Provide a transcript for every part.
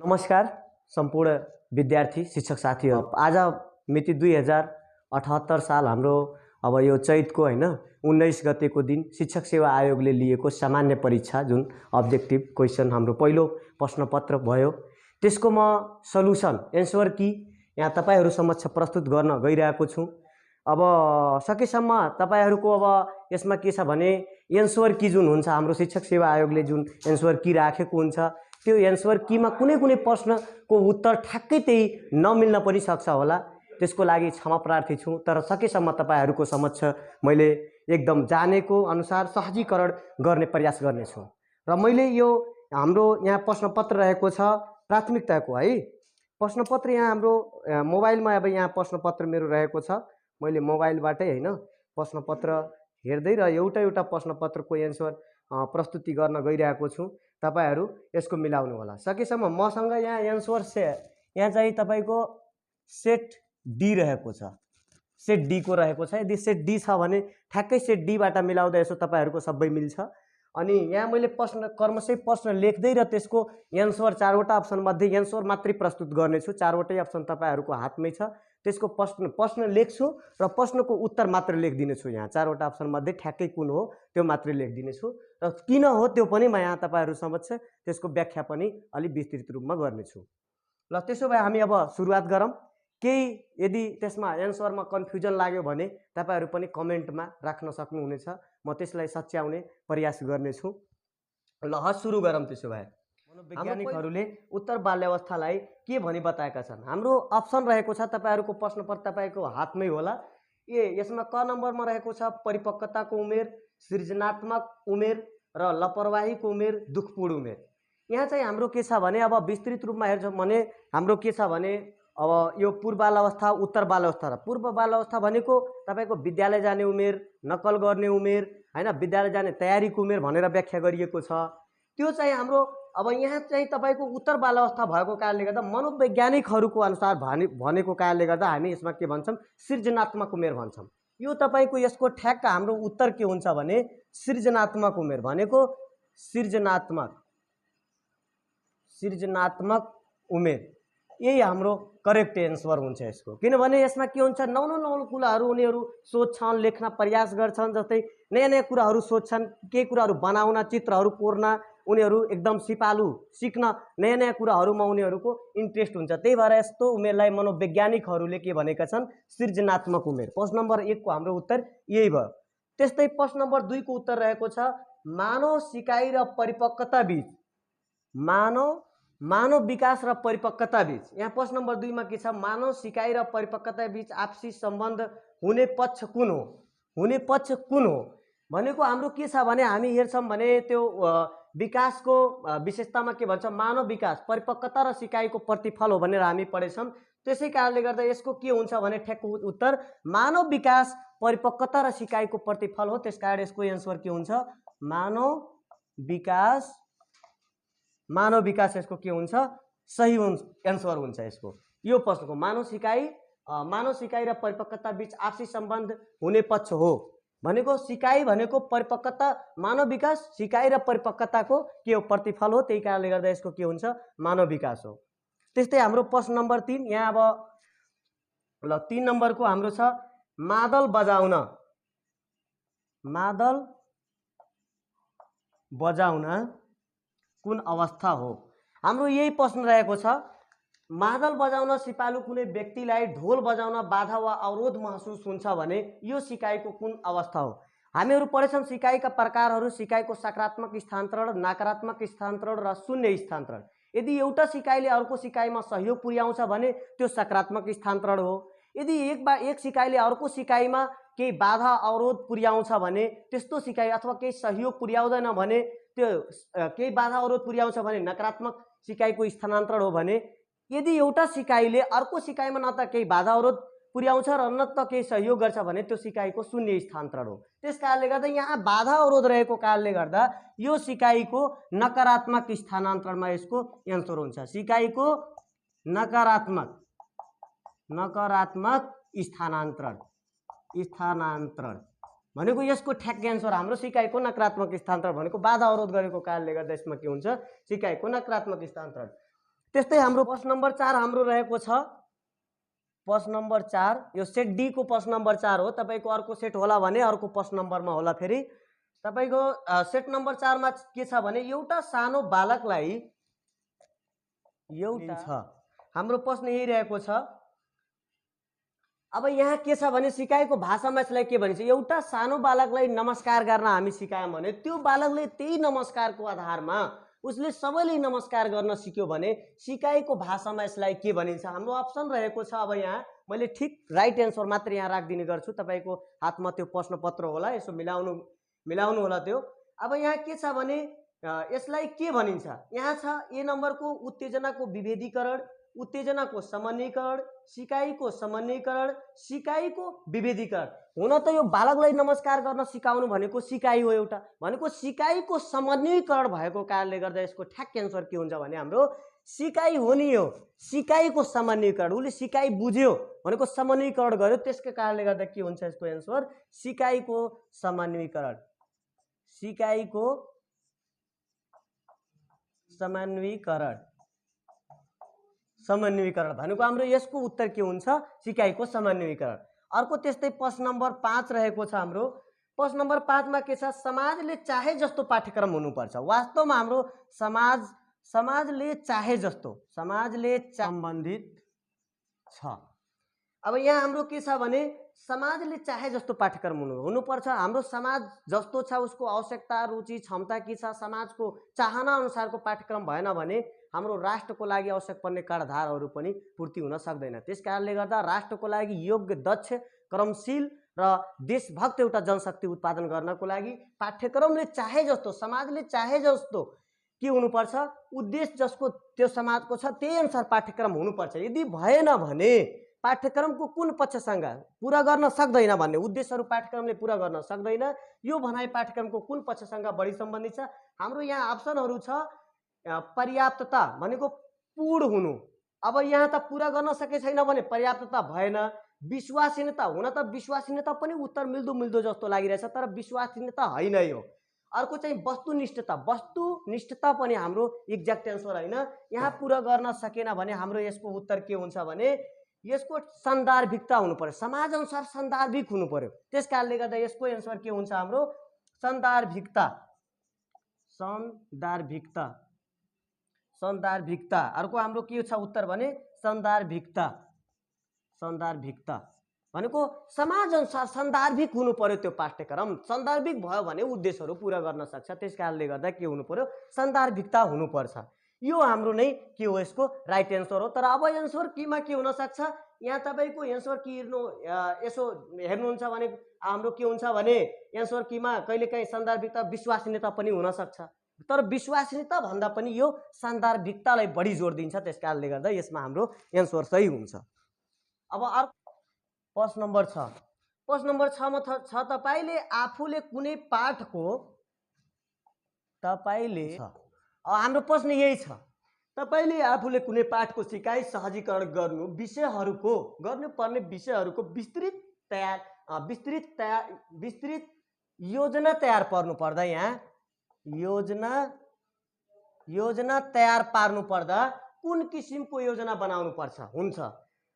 नमस्कार सम्पूर्ण विद्यार्थी शिक्षक साथीहरू। आज मिति 2078 साल हाम्रो अब यो चैतको हैन 19 गतेको दिन शिक्षक सेवा आयोगले लिएको सामान्य परीक्षा जुन अब्जेक्टिभ क्वेशन हाम्रो पहिलो प्रश्नपत्र भयो, त्यसको म सल्युसन एन्सर की यहाँ तपाईहरु समक्ष प्रस्तुत गर्न गइरहेको छु। अब सकेसम्म तपाईहरुको अब यसमा के छ भने एन्सर की जुन हुन्छ हाम्रो शिक्षक सेवा आयोगले जुन एन्सर की राखेको हुन्छ त्यो एन्सर कीमा कुनै प्रश्नको उत्तर ठ्याक्कै त्यही नमिल्न पनि सक्छ होला, त्यसको लागि क्षमा प्रार्थी छु। तर सकेसम्म तपाईहरुको समक्ष मैले एकदम जानेको अनुसार सहजीकरण गर्ने प्रयास गर्नेछु। र मैले यो हाम्रो यहाँ प्रश्नपत्र रहेको छ प्राथमिकताको है प्रश्नपत्र यहाँ हाम्रो मोबाइलमा अब यहाँ प्रश्नपत्र मेरो रहेको छ। मैले मोबाइलबाटै हैन प्रश्नपत्र हेर्दै र एउटा प्रश्नपत्रको एन्सर प्रस्तुति गर्न गइरहेको छु। तपाईहरु यसको मिलाउनु होला। सकेसम्म मसँग यहाँ एन्सर यहाँ चाहिँ तपाईको सेट डी रहेको छ, सेट डी को रहेको छ। यदि सेट डी छ भने ठ्याक्कै सेट डी बाट मिलाउँदा यसो तपाईहरुको सबै मिल्छ। अनि यहाँ मैले प्रश्न क्रमशः प्रश्न लेख्दै र त्यसको एन्सर चारवटा अप्सन मध्ये एन्सर मात्रै प्रस्तुत गर्नेछु। चारवटै अप्सन तपाईहरुको हातमै छ। त्यसको प्रश्न लेख्छु र प्रश्नको उत्तर मात्र लेखिदिनेछु। यहाँ चारवटा अप्सन मध्ये ठ्याक्कै कुन हो त्यो मात्रै लेखिदिनेछु र किन हो त्यो पनि म यहाँ तपाईहरु समक्ष त्यसको व्याख्या पनि अलि विस्तृत रूपमा गर्नेछु। ल त्यसो भए हामी अब सुरुवात गरौँ। केही यदि त्यसमा एन्सरमा कन्फ्युजन लाग्यो भने तपाईहरु पनि कमेन्टमा राख्न सक्नुहुनेछ, म त्यसलाई सच्याउने प्रयास गर्नेछु। ल सुरु गरौँ। त्यसो भए मनोवैज्ञानिकहरूले उत्तर बाल्यावस्थालाई के भनी बताएका छन्। हाम्रो अप्सन रहेको छ तपाईहरुको प्रश्नपत्र तपाईको हातमै होला। यसमा क नम्बरमा रहेको छ परिपक्वताको उमेर, सृजनात्मक उमेर र लापरवाहीको उमेर, दुखपूर्ण उमेर। यहाँ चाहिँ हाम्रो के छ भने अब विस्तृत रूपमा हेर्छौं भने हाम्रो के छ भने अब यो पूर्व बाल्यावस्था, उत्तर बाल्यावस्था र पूर्व बाल्यावस्था भनेको तपाईको विद्यालय जाने उमेर, नक्कल गर्ने उमेर हैन, विद्यालय जाने तयारीको उमेर भनेर व्याख्या गरिएको छ। त्यो चाहिँ हाम्रो अब यहाँ चाहिँ तपाईको उत्तर बाल्यावस्था भएको कारणले गर्दा मनोवैज्ञानिकहरूको अनुसार भनेको कारणले गर्दा हामी यसमा के भन्छौं सृजनात्मक उमेर भन्छौं। यो तपाईको यसको ठ्याक्क हाम्रो उत्तर के हुन्छ भने सृजनात्मक उमेर भनेको सृजनात्मक उमेर यही हाम्रो करेक्ट एन्सर हुन्छ यसको। किनभने यसमा के हुन्छ नौलो कुराहरू उनीहरू सोच्छन्, लेख्न प्रयास गर्छन्, जस्तै नयाँ कुराहरू सोच्छन्, के कुराहरू बनाउन, चित्रहरू कोर्न उनीहरू एकदम सिपालु, सिक्न नयाँ कुराहरूमा उनीहरूको इन्ट्रेस्ट हुन्छ। त्यही भएर यस्तो उमेरलाई मनोवैज्ञानिकहरूले के भनेका छन् सृजनात्मक उमेर। प्रश्न नम्बर 1 को हाम्रो उत्तर यही भयो। त्यस्तै प्रश्न नम्बर 2 को उत्तर रहेको छ मानव सिकाइ र परिपक्वता बीच, मानव विकास र परिपक्वता बीच। यहाँ प्रश्न नम्बर 2 मा के छ मानव सिकाइ र परिपक्वता बीच आपसी सम्बन्ध हुने पक्ष कुन हो, हुने पक्ष कुन हो भनेको हाम्रो के छ भने हामी हेर्छौं भने त्यो विकासको विशेषतामा के भन्छ मानव विकास परिपक्वता र सिकाइको प्रतिफल हो भनेर हामी पढेछौं। त्यसै कारणले गर्दा यसको के हुन्छ भने ठ्याक्क उत्तर मानव विकास परिपक्वता र सिकाइको प्रतिफल हो। त्यसकारण यसको एन्सर के हुन्छ मानव विकास यसको के हुन्छ सही एन्सर हुन्छ यसको। यो प्रश्नको मानव सिकाइ र परिपक्वता बीच आपसी सम्बन्ध हुने पक्ष हो भनेको सिकाइ भनेको परिपक्वता, मानव विकास सिकाइ र परिपक्वताको के हो प्रतिफल हो। त्यही कारणले गर्दा यसको के हुन्छ मानव विकास हो। त्यस्तै हाम्रो प्रश्न नम्बर 3 यहाँ अब ल 3 नम्बरको हाम्रो छ मादल बजाउन कुन अवस्था हो। हाम्रो यही प्रश्न रहेको छ मादल बजाउन सिपालु कुनै व्यक्तिलाई ढोल बजाउन बाधा वा अवरोध महसुस हुन्छ भने यो सिकाइको कुन अवस्था हो। हामीहरू पढेछौं सिकाइका प्रकारहरू, सिकाइको सकारात्मक स्थानान्तरण, नकारात्मक स्थानान्तरण र शून्य स्थानान्तरण। यदि एउटा सिकाइले अर्को सिकाइमा सहयोग पुर्याउँछ भने त्यो सकारात्मक स्थानान्तरण हो। यदि एक सिकाइले अर्को सिकाइमा केही बाधा अवरोध पुर्याउँछ भने त्यस्तो सिकाइ अथवा केही सहयोग पुर्याउँदैन भने त्यो केही बाधा अवरोध पुर्याउँछ भने नकारात्मक सिकाइको स्थानान्तरण हो भने यदि एउटा सिकाइले अर्को सिकाइमा न त केही बाधा अवरोध पुर्याउँछ र न त केही सहयोग गर्छ भने त्यो सिकाइको शून्य स्थानान्तरण हो। त्यसकारणले गर्दा यहाँ बाधा अवरोध रहेको कारणले गर्दा यो सिकाइको नकारात्मक स्थानान्तरणमा यसको एन्सर हुन्छ। सिकाइको नकारात्मक स्थानान्तरण भनेको यसको ठ्याक्क एन्सर हाम्रो सिकाइको नकारात्मक स्थानान्तरण भनेको बाधा अवरोध गरेको कारणले गर्दा यसमा के हुन्छ सिकाइको नकारात्मक स्थानान्तरण। त्यस्तै हाम्रो प्रश्न नम्बर 4 हाम्रो रहेको छ प्रश्न नम्बर 4 यो सेट डी को प्रश्न नम्बर 4 हो। तपाईको अर्को सेट होला भने अर्को प्रश्न नम्बरमा होला। फेरि तपाईको सेट नम्बर 4 मा के छ भने एउटा सानो बालकलाई एउटा हाम्रो प्रश्न यही रहेको छ। अब यहाँ के छ भने सिकाएको भाषामा यसलाई के भनिन्छ, एउटा सानो बालकलाई नमस्कार गर्न हामी सिकायौं भने त्यो बालकले त्यही नमस्कारको आधारमा उसले सबैले नमस्कार गर्न सिक्यो भने सिकाएको भाषामा यसलाई के भनिन्छ। हाम्रो अप्सन रहेको छ। अब यहाँ मैले ठिक राइट एन्सर मात्र यहाँ राखिदिने गर्छु। तपाईको हातमा त्यो प्रश्न पत्र होला, यसो मिलाउनु होला त्यो। अब यहाँ के छ भने यसलाई के भनिन्छ, यहाँ छ ए नम्बरको उत्तेजनाको विभेदीकरण, उत्तेजनाको समन्वयीकरण, सिकाइको समन्वयीकरण, सिकाइको विभेदीकरण। हुन त यो बालकलाई नमस्कार गर्न सिकाउनु भनेको सिकाइ हो एउटा, भनेको सिकाइको समन्वयीकरण भएको कारणले गर्दा यसको ठ्याक एन्सर के हुन्छ भने हाम्रो सिकाइ हो नि। हो सिकाइको समन्वयीकरण, उसले सिकाइ बुझ्यो भनेको समन्वयीकरण गर्यो, त्यसको कारणले गर्दा के हुन्छ यसको एन्सर सिकाइको समन्वयीकरण। सिकाइको समन्वयीकरण भनेको हाम्रो यसको उत्तर के हुन्छ, सिकाइको समन्वयीकरण। अर्को त्यस्तै प्रश्न नम्बर 5 रहेको छ हाम्रो। प्रश्न नम्बर 5 मा के छ, समाजले चाहे जस्तो पाठ्यक्रम हुनुपर्छ। वास्तवमा हाम्रो समाजले चाहे जस्तो सम्बन्धित छ। अब यहाँ हाम्रो के छ भने समाजले चाहे जस्तो पाठ्यक्रम हुनुपर्छ। हाम्रो समाज जस्तो छ, उसको आवश्यकता, रुचि, क्षमता के छ, समाजको चाहना अनुसारको पाठ्यक्रम भएन भने हाम्रो राष्ट्रको लागि आवश्यक पर्ने कर्णधारहरू पनि पूर्ति हुन सक्दैन। त्यसकारणले गर्दा राष्ट्रको लागि योग्य, दक्ष, कर्मशील र देशभक्त एउटा जनशक्ति उत्पादन गर्नको लागि पाठ्यक्रमले चाहे जस्तो, समाजले चाहे जस्तो के हुनुपर्छ, उद्देश्य जसको त्यो समाजको छ त्यही अनुसार पाठ्यक्रम हुनुपर्छ। यदि भएन भने पाठ्यक्रमको कुन पक्षसँग पूरा गर्न सक्दैन भन्ने, उद्देश्यहरू पाठ्यक्रमले पूरा गर्न सक्दैन, यो भनाइ पाठ्यक्रमको कुन पक्षसँग बढी सम्बन्धित छ। हाम्रो यहाँ अप्सनहरू छ, पर्याप्तता भनेको पूर्ण हुनु। अब यहाँ त पूरा गर्न सके छैन भने पर्याप्तता भएन। विश्वसनीयता, हुन त विश्वसनीयता पनि उत्तर मिल्दो जस्तो लागिरहेछ तर विश्वसनीयता होइन यो। अर्को चाहिँ वस्तुनिष्ठता, वस्तुनिष्ठता पनि हाम्रो एक्ज्याक्ट एन्सर होइन। यहाँ पूरा गर्न सकेन भने हाम्रो यसको उत्तर के हुन्छ भने यसको सन्दर्भिकता हुनु पर्यो, समाज अनुसार सन्दर्भिक हुनु पर्यो। त्यसकारणले गर्दा यसको एन्सर के हुन्छ हाम्रो सन्दर्भिकता। अर्को हाम्रो के छ उत्तर भने सन्दर्भिकता भनेको समाज अनुसार सन्दर्भिक हुनु पर्यो त्यो पाठ्यक्रम। सन्दर्भिक भयो भने उद्देश्यहरू पूरा गर्न सक्छ। त्यसकारणले गर्दा के हुनु पर्यो, सन्दर्भिकता हुनुपर्छ। यो हाम्रो नै के हो, यसको राइट एन्सर हो। तर अब एन्सर कीमा के हुन सक्छ, यहाँ तपाईको एन्सर की यसो हेर्नुहुन्छ भने हाम्रो के हुन्छ भने एन्सर कीमा कहिलेकाहीँ सन्दर्भिकता, विश्वसनीयता पनि हुन सक्छ। तर विश्वसनीयता भन्दा पनि यो सन्दर्भिकतालाई बढी जोड दिन्छ। त्यसकारणले गर्दा यसमा हाम्रो एन्सर सही हुन्छ। अब अर्को प्रश्न नम्बर 6 मा छ, तपाईले आफूले कुनै पाठको हाम्रो प्रश्न यही छ, तपाईले आफूले कुनै पाठको सिकाइ सहजीकरण गर्नुपर्ने विषयहरूको विस्तृत योजना तयार पार्नु पर्दा, यहाँ योजना तयार पार्नु पर्दा कुन किसिमको योजना बनाउनु पर्छ हुन्छ।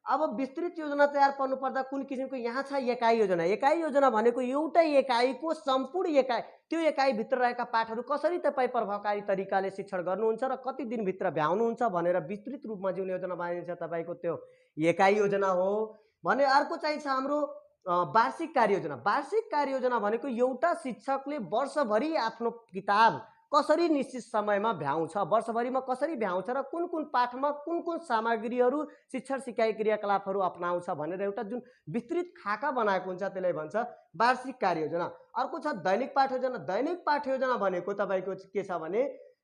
अब विस्तृत योजना तयार पार्नु पर्दा कुन किसिमको, यहाँ छ एकाइ योजना। एकाइ योजना भनेको एउटै एकाइको सम्पूर्ण एकाइ, त्यो एकाइ भित्र रहेका पाठहरू कसरी तपाईँ प्रभावकारी तरिकाले शिक्षण गर्नुहुन्छ र कति दिनभित्र भ्याउनुहुन्छ भनेर विस्तृत रूपमा जुन योजना बनाइन्छ तपाईको त्यो एकाइ योजना हो भने। अर्को चाहिँ छ हाम्रो वार्षिक कार्ययोजना। वार्षिक कार्ययोजना भनेको एउटा शिक्षकले वर्षभरि आफ्नो किताब कसरी निश्चित समयमा भ्याउँछ, वर्षभरिमा कसरी भ्याउँछ र कुन कुन पाठमा कुन कुन सामग्रीहरू, शिक्षण सिकाइ क्रियाकलापहरू अपनाउँछ भनेर एउटा जुन विस्तृत खाका बनाएको हुन्छ त्यसलाई भन्छ वार्षिक कार्ययोजना। अर्को छ दैनिक पाठयोजना। दैनिक पाठयोजना भनेको तपाईको के छ भने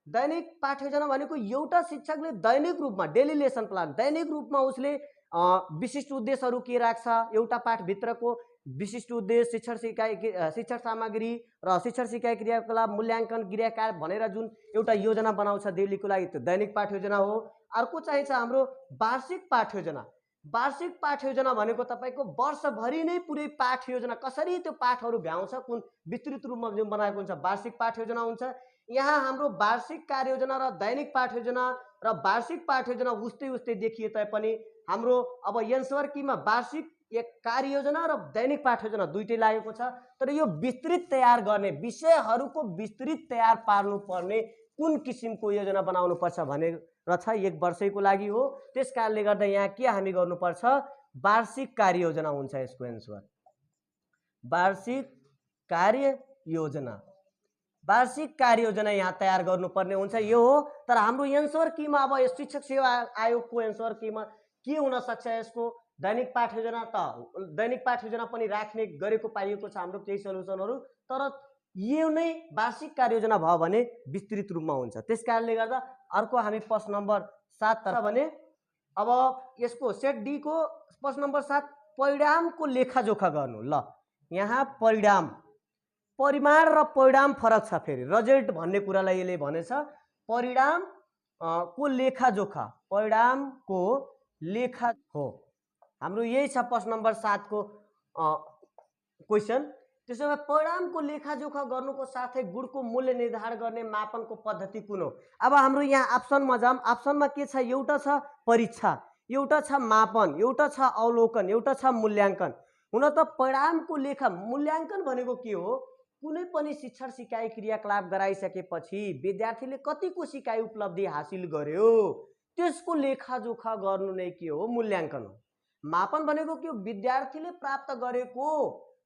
दैनिक पाठयोजना भनेको एउटा शिक्षकले दैनिक रूपमा, डेली लेसन प्लान, दैनिक रूपमा उसले विशिष्ट उद्देश्यहरू के राख्छ, एउटा पाठभित्रको विशिष्ट उद्देश्य, शिक्षण सामग्री र शिक्षण सिकाइ क्रियाकलाप, मूल्याङ्कन, गृहकार्य भनेर जुन एउटा योजना बनाउँछ डेलीको लागि, त्यो दैनिक पाठयोजना हो। अर्को चाहिँ छ हाम्रो वार्षिक पाठयोजना। वार्षिक पाठयोजना भनेको तपाईको वर्षभरि नै पुरै पाठ योजना कसरी त्यो पाठहरू भ्याउँछ कुन विस्तृत रूपमा जुन बनाएको हुन्छ वार्षिक पाठयोजना हुन्छ। यहाँ हाम्रो वार्षिक कार्ययोजना र दैनिक पाठयोजना र वार्षिक पाठयोजना उस्तै उस्तै देखिए तापनि हाम्रो अब एन्सर कीमा वार्षिक एक कार्ययोजना र दैनिक पाठयोजना दुईटै लागेको छ। तर यो विस्तृत तयार गर्ने विषयहरूको विस्तृत तयार पार्नुपर्ने कुन किसिमको योजना बनाउनुपर्छ भनेर छ, 1 वर्षैको लागि हो। त्यस कारणले गर्दा यहाँ के हामी गर्नुपर्छ, वार्षिक कार्ययोजना हुन्छ यसको एन्सर। वार्षिक कार्ययोजना, वार्षिक कार्ययोजना यहाँ तयार गर्नुपर्ने हुन्छ, यो हो। तर हाम्रो एन्सर कीमा अब शिक्षक सेवा आयोगको एन्सर कीमा के हुन सक्छ, यसको दैनिक पाठयोजना त दैनिक पाठयोजना पनि राख्ने गरेको पाइएको छ हाम्रो केही सल्युसनहरू। तर यो नै वार्षिक कार्ययोजना भयो भने विस्तृत रूपमा हुन्छ। त्यस कारणले गर्दा अर्को हामी प्रश्न नम्बर 7 तर्फ भने अब यसको सेट डी को प्रश्न नम्बर 7 परिणामको लेखाजोखा गर्नु। ल यहाँ परिणाम, परिमाण र परिणाम फरक छ। फेरि रिजल्ट भन्ने कुरालाई यसले भनेछ परिणाम को लेखाजोखा, परिणामको लेखा हो हाम्रो, यही छ प्रश्न नम्बर 7 को क्वेसन। त्यसो भए परिणामको लेखाजोखा गर्नुको साथै गुणको मूल्य निर्धारण गर्ने मापनको पद्धति कुन हो। अब हाम्रो यहाँ अप्सनमा जाम, अप्सनमा के छ, एउटा छ परीक्षा, एउटा छ मापन, एउटा छ अवलोकन, एउटा छ मूल्याङ्कन। हुन त परिणामको लेखा मूल्याङ्कन भनेको के हो, कुनै पनि शिक्षण सिकाइ क्रियाकलाप गराइसकेपछि विद्यार्थीले कतिको सिकाइ उपलब्धि हासिल गर्यो त्यसको लेखाजोखा गर्नु नै के हो, मूल्याङ्कन हो। मापन भनेको के हो, विद्यार्थीले प्राप्त गरेको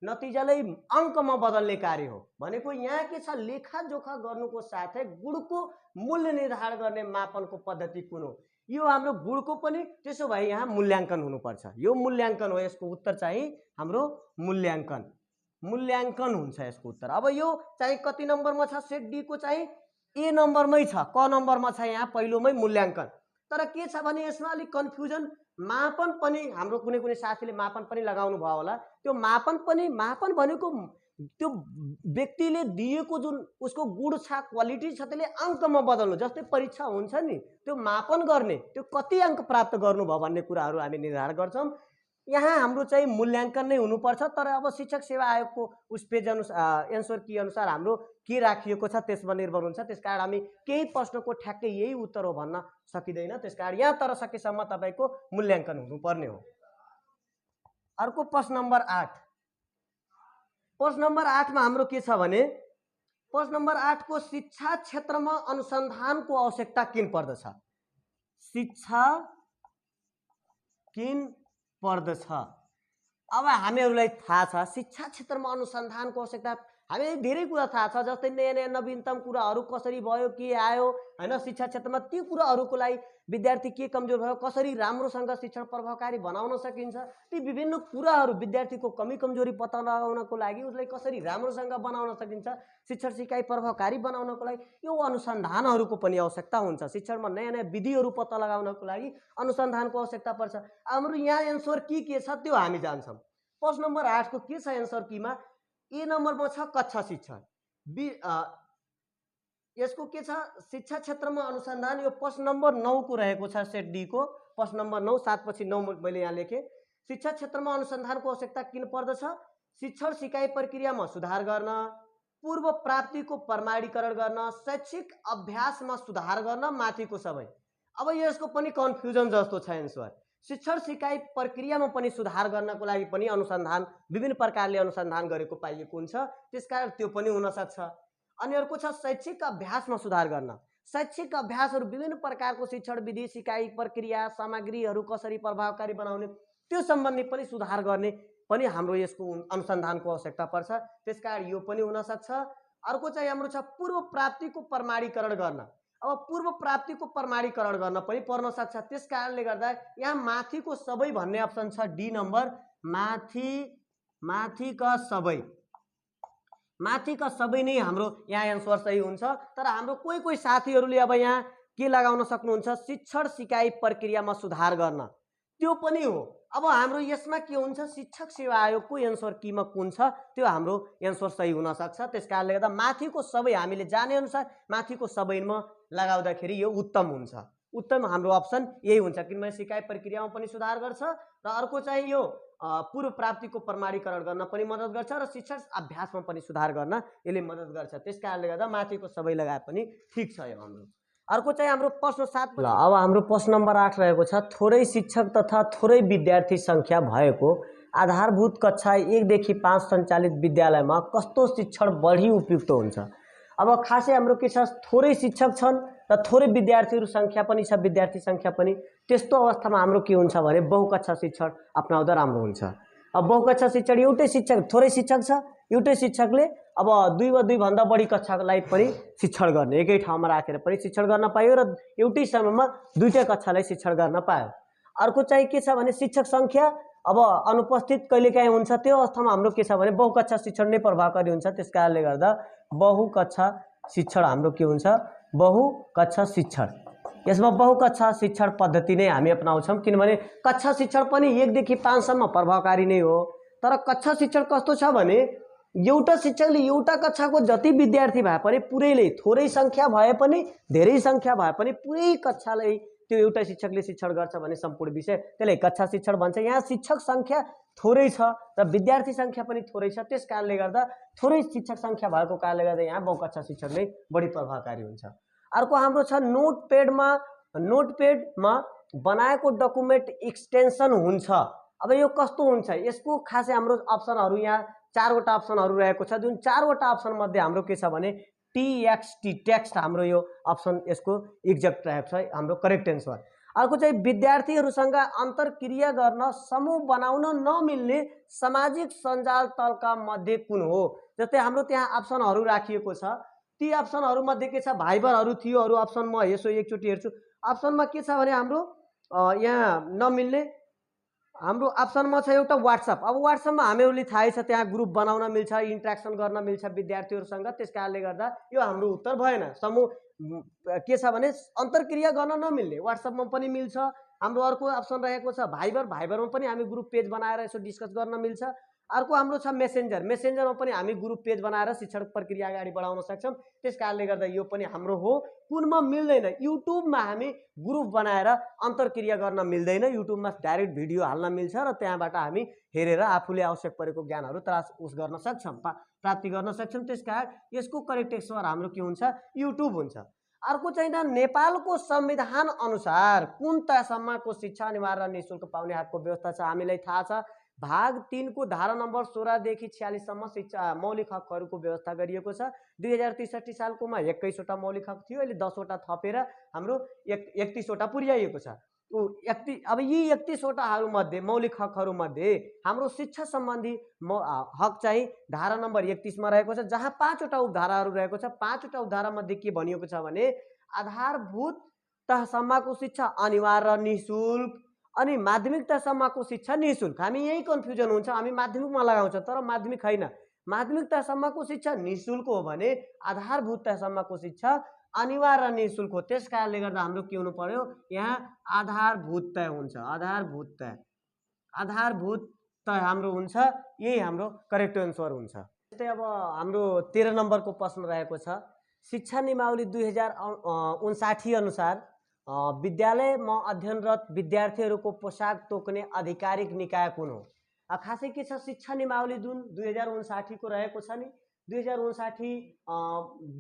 नतिजालाई अङ्कमा बदल्ने कार्य हो। भनेको यहाँ के छ, लेखाजोखा गर्नुको साथै गुणको मूल्य निर्धारण गर्ने मापनको पद्धति कुन हो, यो हाम्रो गुणको पनि। त्यसो भए यहाँ मूल्याङ्कन हुनुपर्छ, यो मूल्याङ्कन हो। यसको उत्तर चाहिँ हाम्रो मूल्याङ्कन, मूल्याङ्कन हुन्छ यसको उत्तर। अब यो चाहिँ कति नम्बरमा छ, सेट डी को चाहिँ ए नम्बरमै छ, क नम्बरमा छ यहाँ पहिलोमै मूल्याङ्कन। तर के छ भने यसमा अलिक कन्फ्युजन, मापन पनि हाम्रो कुनै कुनै साथीले मापन पनि लगाउनु भयो होला। त्यो मापन पनि, मापन भनेको त्यो व्यक्तिले दिएको जुन उसको गुण छ, क्वालिटी छ, त्यसले अङ्कमा बदल्नु। जस्तै परीक्षा हुन्छ नि, त्यो मापन गर्ने, त्यो कति अङ्क प्राप्त गर्नुभयो भन्ने कुराहरू हामी निर्धारण गर्छौँ। यहाँ हाम्रो चाहिँ मूल्याङ्कन नै हुनुपर्छ। तर अब शिक्षक सेवा आयोगको उस पेज अनुसार एन्सर की अनुसार हाम्रो के राखिएको छ त्यसमा निर्भर हुन्छ। त्यसकारण हामी केही प्रश्नको ठ्याक्कै यही उत्तर हो भन्न सकिँदैन। त्यसकारण यहाँ तर सकेसम्म तपाईँको मूल्याङ्कन हुनुपर्ने हो। अर्को प्रश्न नम्बर 8, प्रश्न नम्बर 8 मा हाम्रो के छ भने प्रश्न नम्बर 8 को शिक्षा क्षेत्रमा अनुसन्धानको आवश्यकता किन पर्दछ, शिक्षा किन पर्दछ। अब हामीहरूलाई थाहा छ शिक्षा क्षेत्रमा अनुसन्धानको आवश्यकता, हामीलाई धेरै कुरा थाहा छ। जस्तै नयाँ नयाँ नवीनतम कुराहरू कसरी भयो, के आयो हैन शिक्षा क्षेत्रमा, ती कुराहरूको लागि विद्यार्थी के कमजोर भयो, कसरी राम्रोसँग शिक्षण प्रभावकारी बनाउन सकिन्छ, ती विभिन्न कुराहरू विद्यार्थीको कमी कमजोरी पत्ता लगाउनको लागि, उसलाई कसरी राम्रोसँग बनाउन सकिन्छ, शिक्षण सिकाइ प्रभावकारी बनाउनको लागि यो अनुसन्धानहरूको पनि आवश्यकता हुन्छ। शिक्षणमा नयाँ नयाँ विधिहरू पत्ता लगाउनको लागि अनुसन्धानको आवश्यकता पर्छ। हाम्रो यहाँ एन्सर के छ त्यो हामी जान्छौँ। प्रश्न नम्बर 8 को के छ एन्सर कीमा, ए नम्बरमा छ कक्षा शिक्षण, यसको के छ शिक्षा क्षेत्रमा अनुसन्धान। यो प्रश्न नम्बर 9 को रहेको छ, सेट डी को प्रश्न नम्बर 9, 7 पछि 9 मैले यहाँ लेखेँ। शिक्षा क्षेत्रमा अनुसन्धानको आवश्यकता किन पर्दछ, शिक्षण सिकाइ प्रक्रियामा सुधार गर्न, पूर्व प्राप्तिको प्रमाणीकरण गर्न, शैक्षिक अभ्यासमा सुधार गर्न, माथिको सबै। अब यसको पनि कन्फ्युजन जस्तो छ एन्सर। शिक्षण सिकाइ प्रक्रियामा पनि सुधार गर्नको लागि पनि अनुसन्धान विभिन्न प्रकारले अनुसन्धान गरेको पाइएको हुन्छ, त्यसकारण त्यो पनि हुन सक्छ। अनि अर्को छ शैक्षिक अभ्यासमा सुधार गर्न, शैक्षिक अभ्यासहरू विभिन्न प्रकारको शिक्षण विधि, सिकाइ प्रक्रिया, सामग्रीहरू कसरी प्रभावकारी बनाउने त्यो सम्बन्धी पनि सुधार गर्ने पनि हाम्रो यसको अनुसन्धानको आवश्यकता पर्छ। त्यसकारण यो पनि हुन सक्छ। अर्को चाहिँ हाम्रो छ पूर्व प्राप्तिको प्रमाणीकरण गर्न। अब पूर्व प्राप्तिको प्रमाणीकरण गर्न पनि पर्न सक्छ। त्यस कारणले गर्दा यहाँ माथिको सबै भन्ने अप्सन छ, डी नम्बर, माथिका सबै, माथिका सबै नै हाम्रो यहाँ एन्सर सही हुन्छ। तर हाम्रो कोही कोही साथीहरूले अब यहाँ के लगाउन सक्नुहुन्छ, शिक्षण सिकाइ प्रक्रियामा सुधार गर्न, त्यो पनि हो। अब हाम्रो यसमा के हुन्छ, शिक्षक सेवा आयोगको एन्सर कीमा कुन छ त्यो हाम्रो एन्सर सही हुन सक्छ। त्यसकारणले गर्दा माथिको सबै हामीले जाने अनुसार माथिको सबैमा लगाउँदाखेरि यो उत्तम हुन्छ। उत्तम हाम्रो अप्सन यही हुन्छ, किनभने सिकाइ प्रक्रियामा पनि सुधार गर्छ र अर्को चाहिँ यो पूर्व प्राप्तिको प्रमाणीकरण गर्न पनि मद्दत गर्छ र शिक्षण अभ्यासमा पनि सुधार गर्न यसले मद्दत गर्छ। त्यसकारणले गर्दा माथिको सबै लगाए पनि ठिक छ यो हाम्रो। अर्को चाहिँ हाम्रो प्रश्न 7 ल अब हाम्रो प्रश्न नम्बर 8 रहेको छ थोरै शिक्षक तथा थोरै विद्यार्थी सङ्ख्या भएको आधारभूत कक्षा 1 देखि 5 सञ्चालित विद्यालयमा कस्तो शिक्षण बढी उपयुक्त हुन्छ। अब खासै हाम्रो के छ थोरै शिक्षक छन् र थोरै विद्यार्थीहरू सङ्ख्या पनि छ विद्यार्थी सङ्ख्या पनि त्यस्तो अवस्थामा हाम्रो के हुन्छ भने बहुकक्षा शिक्षण अपनाउँदा राम्रो हुन्छ। अब बहुकक्षा शिक्षण एउटै शिक्षक थोरै शिक्षक छ एउटै शिक्षकले अब 2 वा 2 भन्दा बढी कक्षालाई पनि शिक्षण गर्ने एकै ठाउँमा राखेर पनि शिक्षण गर्न पायो र एउटै समयमा दुईटै कक्षालाई शिक्षण गर्न पायो। अर्को चाहिँ के छ भने शिक्षक सङ्ख्या अब अनुपस्थित कहिलेकाहीँ हुन्छ त्यो अवस्थामा हाम्रो के छ भने बहुकक्षा शिक्षण नै प्रभावकारी हुन्छ। त्यसकारणले गर्दा बहुकक्षा शिक्षण हाम्रो के हुन्छ बहुकक्षा शिक्षण। यसमा बहुकक्षा शिक्षण पद्धति नै हामी अपनाउँछौँ किनभने कक्षा शिक्षण पनि 1 देखि 5 सम्म प्रभावकारी नै हो। तर कक्षा शिक्षण कस्तो छ भने एउटा शिक्षकले एउटा कक्षाको जति विद्यार्थी भए पनि पुरैले थोरै सङ्ख्या भए पनि धेरै सङ्ख्या भए पनि पुरै कक्षालाई त्यो एउटा शिक्षकले शिक्षण गर्छ भने सम्पूर्ण विषय त्यसलाई कक्षा शिक्षण भन्छ। यहाँ शिक्षक सङ्ख्या थोरै छ र विद्यार्थी सङ्ख्या पनि थोरै छ त्यस कारणले गर्दा थोरै शिक्षक सङ्ख्या भएको कारणले गर्दा यहाँ बहुकक्षा शिक्षण नै बढी प्रभावकारी हुन्छ। अर्को हाम्रो छ नोटप्याडमा बनाएको डकुमेन्ट एक्सटेन्सन हुन्छ। अब यो कस्तो हुन्छ यसको खासै हाम्रो अप्सनहरू यहाँ 4वटा अप्सनहरू रहेको छ जुन 4वटा अप्सन मध्ये हाम्रो के छ भने टेक्स्ट टेक्स्ट हाम्रो यो अप्सन यसको एक्ज्याक्ट रहेको छ हाम्रो करेक्ट एन्सर। अर्को चाहिँ विद्यार्थीहरूसँग अन्तर्क्रिया गर्न समूह बनाउन नमिल्ने सामाजिक सञ्जाल तलका मध्ये कुन हो। जस्तै हाम्रो त्यहाँ अप्सनहरू राखिएको छ ती अप्सनहरू मध्ये के छ भाइबरहरू थियो अरू अप्सन म यसो एकचोटि हेर्छु। अप्सनमा के छ भने हाम्रो यहाँ नमिल्ने हाम्रो अप्सनमा छ एउटा व्हाट्सएप। अब व्हाट्सएपमा हामीहरूले थाहै छ त्यहाँ ग्रुप बनाउन मिल्छ इन्ट्रेक्सन गर्न मिल्छ विद्यार्थीहरूसँग त्यस कारणले गर्दा यो हाम्रो उत्तर भएन। समूह के छ भने अन्तर्क्रिया गर्न नमिल्ने व्हाट्सएपमा पनि मिल्छ। हाम्रो अर्को अप्सन रहेको छ भाइबरमा पनि हामी ग्रुप पेज बनाएर यसो डिस्कस गर्न मिल्छ। अर्को हाम्रो छ मेसेन्जरमा पनि हामी ग्रुप पेज बनाएर शिक्षण प्रक्रिया अगाडि बढाउन सक्छौँ। त्यस कारणले गर्दा यो पनि हाम्रो हो। कुनमा मिल्दैन युट्युबमा हामी ग्रुप बनाएर अन्तर्क्रिया गर्न मिल्दैन। युट्युबमा डाइरेक्ट भिडियो हाल्न मिल्छ र त्यहाँबाट हामी हेरेर आफूले आवश्यक परेको ज्ञानहरू उस गर्न सक्छौँ प्राप्ति गर्न सक्छौँ। त्यस कारण यसको करेक्ट एन्सर हाम्रो के हुन्छ युट्युब हुन्छ। अर्को चाहिँ नेपालको संविधान अनुसार कुन तहसम्मको शिक्षा अनिवार्य निःशुल्क पाउने हकको व्यवस्था छ। हामीलाई थाहा छ भाग 3 को धारा नम्बर 16 देखि 46 सम्म शिक्षा मौलिक हकहरूको व्यवस्था गरिएको छ। 2063 सालकोमा 21 वटा मौलिक हक थियो अहिले 10 वटा थपेर हाम्रो 31 वटा पुर्याइएको छ। अब यी 31 वटाहरू मध्ये मौलिक हकहरू मध्ये हाम्रो शिक्षा सम्बन्धी हक चाहिँ धारा नम्बर 31 मा रहेको छ जहाँ 5 वटा उपधाराहरू रहेको छ। 5 वटा उपधारा मध्ये के भनिएको छ भने आधारभूत तहसम्मको शिक्षा अनिवार्य निःशुल्क अनि माध्यमिक तहसम्मको शिक्षा निःशुल्क। हामी यही कन्फ्युजन हुन्छ हामी माध्यमिकमा लगाउँछ तर माध्यमिक हैन। माध्यमिक तहसम्मको शिक्षा निःशुल्क हो भने आधारभूत तहसम्मको शिक्षा अनिवार्य निःशुल्क हो। त्यस कारणले गर्दा हाम्रो के हुनु पर्यो यहाँ आधारभूत तय हुन्छ। आधारभूत तय हाम्रो हुन्छ यही हाम्रो करेक्ट एन्सर हुन्छ। जस्तै अब हाम्रो 13 नम्बरको प्रश्न रहेको छ शिक्षा नियमावली 2059 अनुसार विद्यालयमा अध्ययनरत विद्यार्थीहरूको पोसाक तोक्ने आधिकारिक निकाय कुन हो। खासै के छ शिक्षा नियमावली जुन 2059 को रहेको छ नि 2059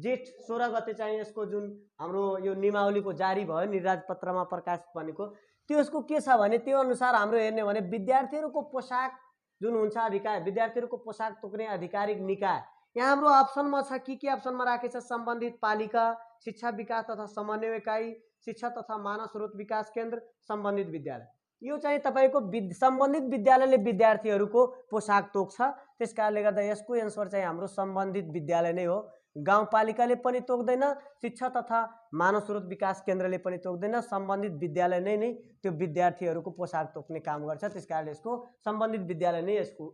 जेठ 16 गते चाहिँ यसको जुन हाम्रो यो नियमावलीको जारी भयो निर्राजपत्रमा प्रकाशित बनेको त्यसको के छ भने त्यो अनुसार हाम्रो हेर्ने भने विद्यार्थीहरूको पोसाक जुन हुन्छ अधिकार विद्यार्थीहरूको पोसाक तोक्ने आधिकारिक निकाय यहाँ हाम्रो अप्सनमा छ के अप्सनमा राखेको छ सम्बन्धित पालिका शिक्षा विकास तथा समन्वय इकाइ शिक्षा तथा मानव स्रोत विकास केन्द्र सम्बन्धित विद्यालय। यो चाहिँ तपाईको सम्बन्धित विद्यालयले विद्यार्थीहरूको पोसाक तोक्छ। त्यस कारणले गर्दा यसको एन्सर चाहिँ हाम्रो सम्बन्धित विद्यालय नै हो। गाउँपालिकाले पनि तोक्दैन शिक्षा तथा मानव स्रोत विकास केन्द्रले पनि तोक्दैन सम्बन्धित विद्यालय नै त्यो विद्यार्थीहरूको पोसाक तोक्ने काम गर्छ। त्यस कारणले यसको सम्बन्धित विद्यालय नै यसको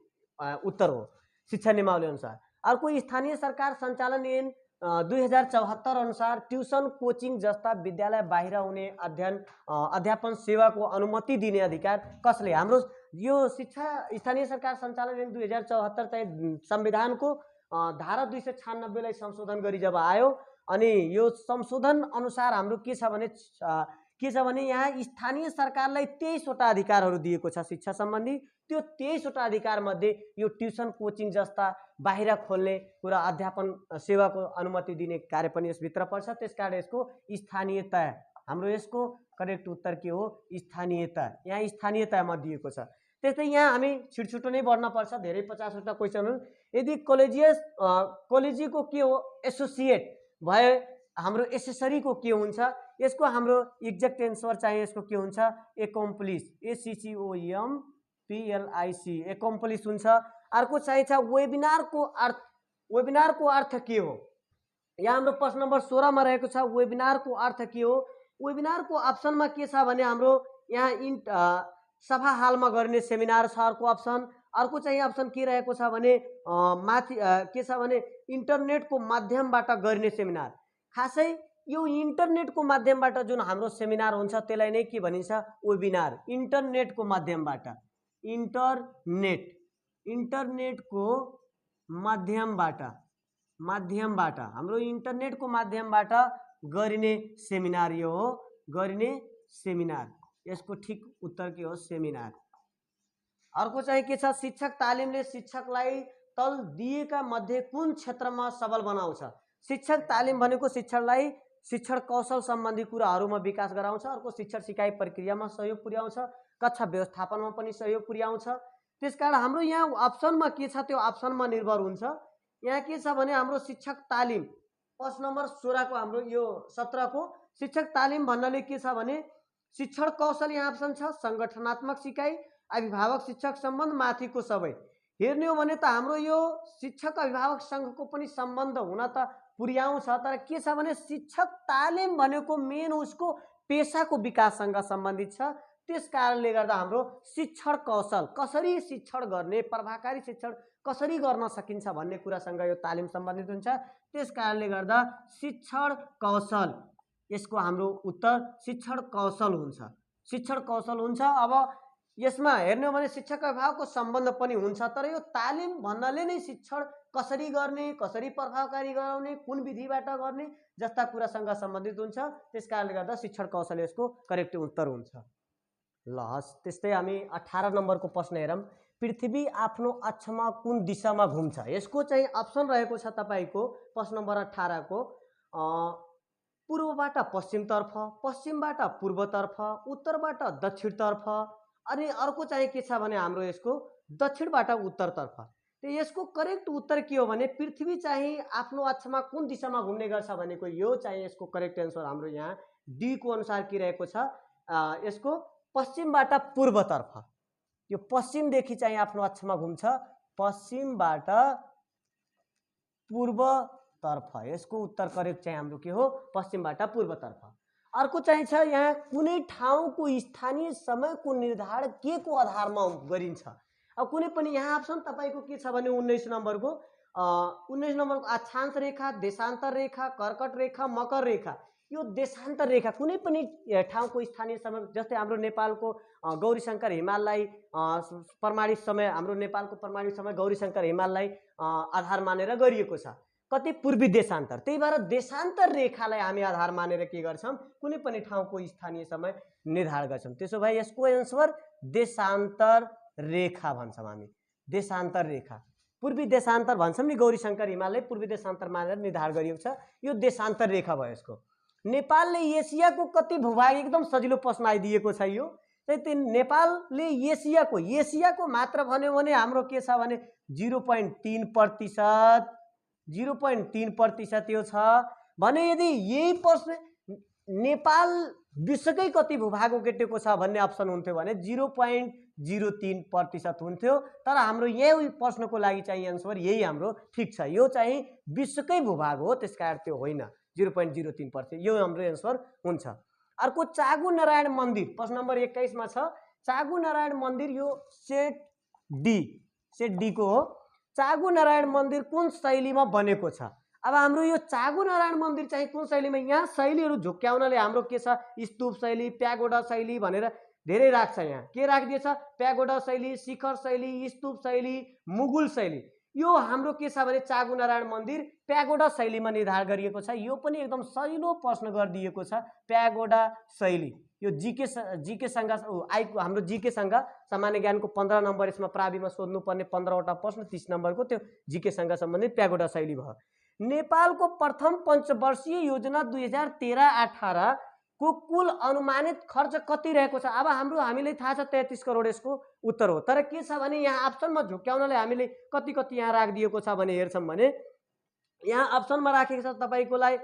उत्तर हो शिक्षा नियमावली अनुसार। अर्को स्थानीय सरकार सञ्चालन ऐन 2074 अनुसार ट्युसन कोचिङ जस्ता विद्यालय बाहिर हुने अध्यापन सेवाको अनुमति दिने अधिकार कसले। हाम्रो यो शिक्षा स्थानीय सरकार सञ्चालन ऐन 2074 चाहिँ संविधानको धारा 296 लाई संशोधन गरी जब आयो अनि यो संशोधन अनुसार हाम्रो के छ भने के छ भने यहाँ स्थानीय सरकारलाई 23वटा अधिकारहरू दिएको छ शिक्षा सम्बन्धी। त्यो 23वटा अधिकार मध्ये यो ट्युसन कोचिङ जस्ता बाहिर खोल्ने कुरा अध्यापन सेवाको अनुमति दिने कार्य पनि यसभित्र पर्छ। त्यसकारण यसको स्थानीयता, हाम्रो यसको करेक्ट उत्तर के हो? स्थानीयता। यहाँ स्थानीयतामा दिएको छ। त्यस्तै यहाँ हामी छिटछिटो नै बढ्न पर्छ, धेरै 50वटा क्वेसनहरू। यदि कलेजियको के हो? एसोसिएट भए हाम्रो एसेसरीको के हुन्छ? यसको हाम्रो एक्ज्याक्ट एन्सर चाहिँ यसको के हुन्छ? एकम्प्लिस, ACCOMPLIC, एकम्प्लिस हुन्छ। अर्को चाहिन्छ वेबिनारको अर्थ। वेबिनारको अर्थ के हो? यहाँ हाम्रो प्रश्न नम्बर 16 मा रहेको छ वेबिनारको अर्थ के हो? वेबिनारको अप्सनमा के छ भने हाम्रो यहाँ सभा हालमा गर्ने सेमिनार छ अर्को अप्सन। अर्को चाहिँ अप्सन के रहेको छ भने माथि के छ भने इन्टरनेटको माध्यमबाट गर्ने सेमिनार। खासै यो इन्टरनेटको माध्यमबाट जुन हाम्रो सेमिनार हुन्छ त्यसलाई नै के भनिन्छ? वेबिनार। इन्टरनेटको माध्यमबाट, इन्टरनेटको माध्यमबाट हाम्रो इन्टरनेटको माध्यमबाट गरिने सेमिनार यो हो, गरिने सेमिनार। यसको ठिक उत्तर के हो? सेमिनार। अर्को चाहिँ के छ? शिक्षक तालिमले शिक्षकलाई तल दिएका मध्ये कुन क्षेत्रमा सबल बनाउँछ? शिक्षक तालिम भनेको शिक्षकलाई शिक्षण कौशल सम्बन्धी कुराहरूमा विकास गराउँछ। अर्को शिक्षण सिकाइ प्रक्रियामा सहयोग पुर्याउँछ, कक्षा व्यवस्थापनमा पनि सहयोग पुर्याउँछ। त्यसकारण हाम्रो यहाँ अप्सनमा के छ त्यो अप्सनमा निर्भर हुन्छ। यहाँ के छ भने हाम्रो शिक्षक तालिम प्रश्न नम्बर 16 को हाम्रो यो 17 को शिक्षक तालिम भन्नाले के छ भने शिक्षण कौशल यहाँ अप्सन छ, संगठनात्मक सिकाइ, अभिभावक शिक्षक सम्बन्ध, माथिको सबै। हेर्ने हो भने त हाम्रो यो शिक्षक अभिभावक संघको पनि सम्बन्ध हुन त पुर्याउँछ, तर के छ भने शिक्षक तालिम भनेको मेन उसको पेसाको विकाससँग सम्बन्धित छ। त्यस कारणले गर्दा हाम्रो शिक्षण कौशल कसरी शिक्षण गर्ने, प्रभावकारी शिक्षण कसरी गर्न सकिन्छ भन्ने कुरासँग यो तालिम सम्बन्धित हुन्छ। त्यस कारणले गर्दा शिक्षण कौशल, यसको हाम्रो उत्तर शिक्षण कौशल हुन्छ। शिक्षण कौशल हुन्छ। अब यसमा हेर्ने हो भने शिक्षक अभिभावकको सम्बन्ध पनि हुन्छ, तर यो तालिम भन्नाले नै शिक्षण कसरी गर्ने, कसरी प्रभावकारी गराउने, कुन विधिबाट गर्ने जस्ता कुरासँग सम्बन्धित हुन्छ। त्यसकारणले गर्दा शिक्षण कौशल यसको करेक्ट उत्तर हुन्छ। ल त्यस्तै हामी 18 नम्बरको प्रश्न हेरौँ। पृथ्वी आफ्नो अक्षमा कुन दिशामा घुम्छ? यसको चाहिँ अप्सन रहेको छ तपाईको प्रश्न नम्बर 18 को पूर्वबाट पश्चिमतर्फ, पश्चिमबाट पूर्वतर्फ, उत्तरबाट दक्षिणतर्फ, अनि अर्को चाहिँ के छ भने हाम्रो यसको दक्षिणबाट उत्तरतर्फ। तो यसको करेक्ट उत्तर के हो भने पृथ्वी चाहिँ आफ्नो अक्षमा कुन दिशामा घुम्ने गर्छ भनेको यो चाहिँ यसको करेक्ट एन्सर हाम्रो यहाँ डी को अनुसार के रहेको छ? यसको पश्चिमबाट पूर्वतर्फ, यो पश्चिमदेखि चाहिँ आफ्नो अक्षमा घुम्छ, पश्चिमबाट पूर्वतर्फ। यसको उत्तर करेक्ट चाहिँ हाम्रो के हो? पश्चिमबाट पूर्वतर्फ। अर्को चाहिँ छ यहाँ कुनै ठाउँको स्थानीय समयको निर्धारण के को आधारमा गरिन्छ? अब कुनै पनि यहाँ अप्सन तपाईको के छ भने 19 नम्बरको अक्षांश रेखा, देशान्तर रेखा, कर्कट रेखा, मकर रेखा। यो देशान्तर रेखा कुनै पनि ठाउँको स्थानीय समय, जस्तै हाम्रो नेपालको गौरीशंकर हिमाललाई प्रमाणित समय, हाम्रो नेपालको प्रमाणित समय गौरीशंकर हिमाललाई आधार मानेर गरिएको छ, कति पूर्वी देशान्तर। त्यही भएर देशान्तर रेखालाई हामी आधार मानेर के गर्छौं? कुनै पनि ठाउँको स्थानीय समय निर्धारण गर्छौं। त्यसो भए यसको एन्सर देशान्तर रेखा भन्छौं हामी। देशान्तर रेखा, पूर्वी देशान्तर भन्छौं नि, गौरीशंकर हिमाललाई पूर्वी देशान्तर मानेर निर्धारण गरिएको छ, यो देशान्तर रेखा भयो। यसको नेपालले एसियाको कति भूभाग, एकदम सजिलो प्रश्न आइदिएको छ यो। त्यही नेपालले एसियाको मात्र भन्यो भने हाम्रो के छ भने 0.3%, 0.3% यो छ भने यदि यही प्रश्न नेपाल विश्वकै कति भूभाग ओगटेको छ भन्ने अप्सन हुन्थ्यो भने 0.03% हुन्थ्यो। तर हाम्रो यही प्रश्नको लागि चाहिँ एन्सर यही हाम्रो ठिक छ, यो चाहिँ विश्वकै भूभाग हो, त्यसकारण त्यो होइन, 0.03%। यो हाम्रो एन्सर हुन्छ। अर्को चागु नारायण मन्दिर प्रश्न नम्बर 21 मा छ। चागु नारायण मन्दिर यो सेट डी को हो। चागु नारायण मन्दिर कुन शैलीमा बनेको छ? अब हाम्रो यो चागु नारायण मन्दिर चाहिँ कुन शैलीमा, यहाँ शैलीहरू झुक्क्याउनले हाम्रो के छ? स्तूप शैली, प्यागोडा शैली भनेर धेरै राख्छ। यहाँ के राखिदिएछ? प्यागोडा शैली, शिखर शैली, स्तूप शैली, मुगल शैली। यो हाम्रो के छ भने चागु नारायण मन्दिर प्यागोडा शैलीमा निर्धारण गरिएको छ। यो पनि एकदम सजिलो प्रश्न गरिदिएको छ, प्यागोडा शैली। यो जीकेसँग आइको हाम्रो जीकेसँग सामान्य ज्ञानको 15 नम्बर यसमा प्राविमा सोध्नुपर्ने 15वटा प्रश्न 30 नम्बरको त्यो जीकेसँग सम्बन्धित प्यागोडा शैली भयो। नेपालको प्रथम पञ्चवर्षीय योजना 2013-18 को कुल अनुमानित खर्च कति रहेको छ? अब हामीलाई थाहा छ 33 करोड यसको उत्तर हो, तर के छ भने यहाँ अप्सनमा झुक्क्याउनलाई हामीले कति कति यहाँ राखिदिएको छ भने हेर्छौँ भने यहाँ अप्सनमा राखेको छ तपाईकोलाई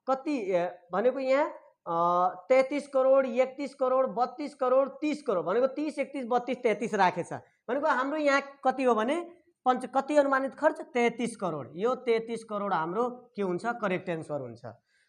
कति भनेको यहाँ 33 करोड 31 करोड 32 करोड 30 करोड भनेको 30 31 32 33 राखेछ भनेको हाम्रो यहाँ कति हो भने कति अनुमानित खर्च 33 करोड। यो 33 करोड हाम्रो के हुन्छ? करेक्ट एन्सर हुन्छ।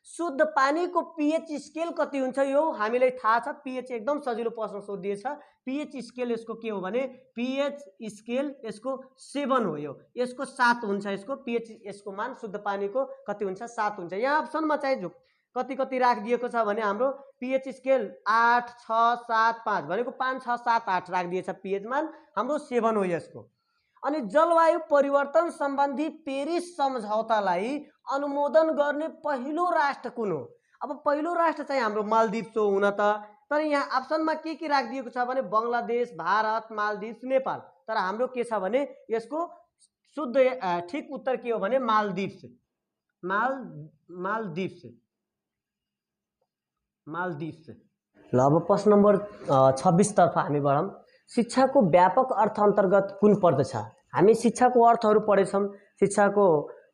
शुद्ध पानीको पीएच स्केल कति हुन्छ? यो हामीलाई थाहा छ। पीएच एकदम सजिलो प्रश्न सोधिएछ। पीएच स्केल यसको के हो भने पीएच स्केल यसको 7 हो। यो यसको 7 हुन्छ। यसको पीएच यसको मान शुद्ध पानीको कति हुन्छ? 7 हुन्छ। यहाँ अप्सनमा चाहिँ कति कति राखिदिएको छ भने हाम्रो पीएच स्केल 8 6 7 5 भनेको 5 6 7 8 राखिदिएछ। पीएच मान हाम्रो 7 हो यसको। अनि जलवायु परिवर्तन सम्बन्धी पेरिस सम्झौतालाई अनुमोदन गर्ने पहिलो राष्ट्र कुन हो? अब पहिलो राष्ट्र चाहिँ हाम्रो मालदिप्स हो हुन त, तर यहाँ अप्सनमा के राखिदिएको छ भने बङ्गलादेश, भारत, मालदिप्स, नेपाल। तर हाम्रो के छ भने यसको शुद्ध ठिक उत्तर के हो भने मालदिप्स। मालदिप्स। ल अब प्रश्न नम्बर 26 तर्फ हामी बढौँ। शिक्षाको व्यापक अर्थ अन्तर्गत कुन पर्दछ? हामी शिक्षाको अर्थहरू पढेछौँ। शिक्षाको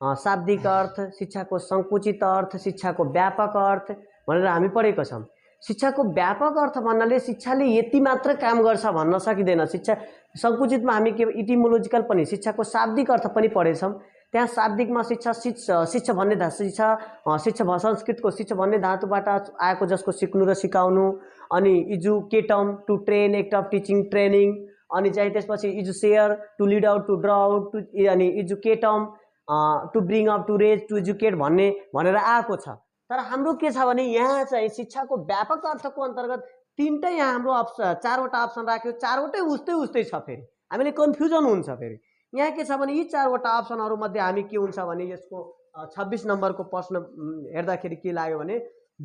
शाब्दिक अर्थ, शिक्षाको सङ्कुचित अर्थ, शिक्षाको व्यापक अर्थ भनेर हामी पढेका छौँ। शिक्षाको व्यापक अर्थ भन्नाले शिक्षाले यति मात्र काम गर्छ भन्न सकिँदैन। शिक्षा सङ्कुचितमा हामी के इटिमोलोजिकल पनि शिक्षाको शाब्दिक अर्थ पनि पढेछौँ। त्यहाँ शाब्दिकमा शिक्षा भन्ने शिक्षा संस्कृतको शिक्षा भन्ने धातुबाट आएको जसको सिक्नु र सिकाउनु, अनि इजुकेटम to train, act of teaching training, अनि चाहिँ त्यसपछि इजुसेयर to lead out to draw out to, अनि इजुकेटम to bring up to raise to educate भनेर आएको छ। तर हाम्रो के छ भने यहाँ चाहिँ शिक्षाको व्यापक अर्थको अन्तर्गत तीनटै यहाँ हाम्रो चारवटा अप्सन राख्यो। चारवटै उस्तै छ। फेरि हामीले कन्फ्युजन हुन्छ। फेरि यहाँ के छ भने यी चारवटा अप्सनहरू मध्ये हामी के हुन्छ भने यसको 26 नम्बरको प्रश्न हेर्दाखेरि के लाग्यो भने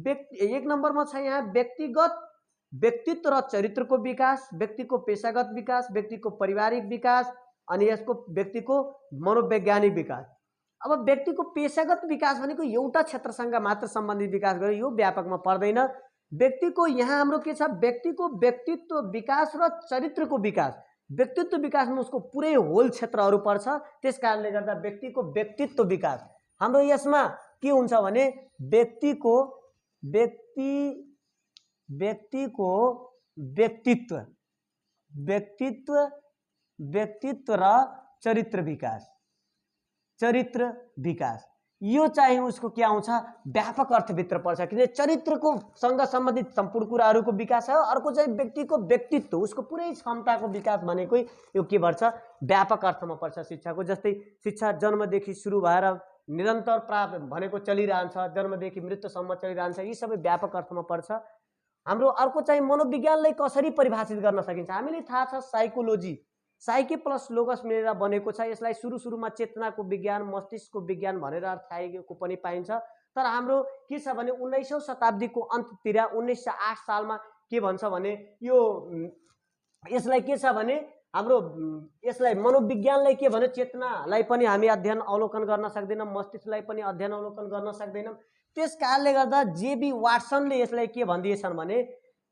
1 नम्बरमा छ यहाँ व्यक्तित्व र चरित्रको विकास, व्यक्तिको पेशागत विकास, व्यक्तिको पारिवारिक विकास, अनि यसको व्यक्तिको मनोवैज्ञानिक विकास। अब व्यक्तिको पेशागत विकास भनेको एउटा क्षेत्रसँग मात्र सम्बन्धित विकास गर्यो, यो व्यापकमा पर्दैन। व्यक्तिको यहाँ हाम्रो के छ? व्यक्तिको व्यक्तित्व विकास र चरित्रको विकास। व्यक्तित्व विकासमा उसको पुरै होल क्षेत्रहरू पर्छ। त्यस कारणले गर्दा व्यक्तिको व्यक्तित्व विकास हाम्रो यसमा के हुन्छ भने व्यक्तिको व्यक्तित्व र चरित्र विकास यो चाहिँ उसको के आउँछ? व्यापक अर्थभित्र पर्छ। किनभने चरित्रको सँग सम्बन्धित सम्पूर्ण कुराहरूको विकास हो। अर्को चाहिँ व्यक्तिको व्यक्तित्व, उसको पुरै क्षमताको विकास भनेकै यो के पर्छ? व्यापक अर्थमा पर्छ शिक्षाको। जस्तै शिक्षा जन्मदेखि सुरु भएर निरन्तर प्राप्त भनेको चलिरहन्छ, जन्मदेखि मृत्युसम्म चलिरहन्छ, यी सबै व्यापक अर्थमा पर्छ। हाम्रो अर्को चाहिँ मनोविज्ञानलाई कसरी परिभाषित गर्न सकिन्छ? हामीले थाहा छ साइकोलोजी, साइके प्लस लोगस मिलेर बनेको छ। यसलाई सुरुमा चेतनाको विज्ञान, मस्तिष्कको विज्ञान भनेर अर्थाएको पनि पाइन्छ। तर हाम्रो के छ भने 19औं शताब्दीको अन्ततिर 1908 सालमा के भन्छ भने यसलाई के छ भने हाम्रो यसलाई मनोविज्ञानलाई के भन्यो? चेतनालाई पनि हामी अध्ययन अवलोकन गर्न सक्दैनौँ, मस्तिष्कलाई पनि अध्ययन अवलोकन गर्न सक्दैनौँ। त्यस कारणले गर्दा जेबी वाटसनले यसलाई के भनिदिएछन् भने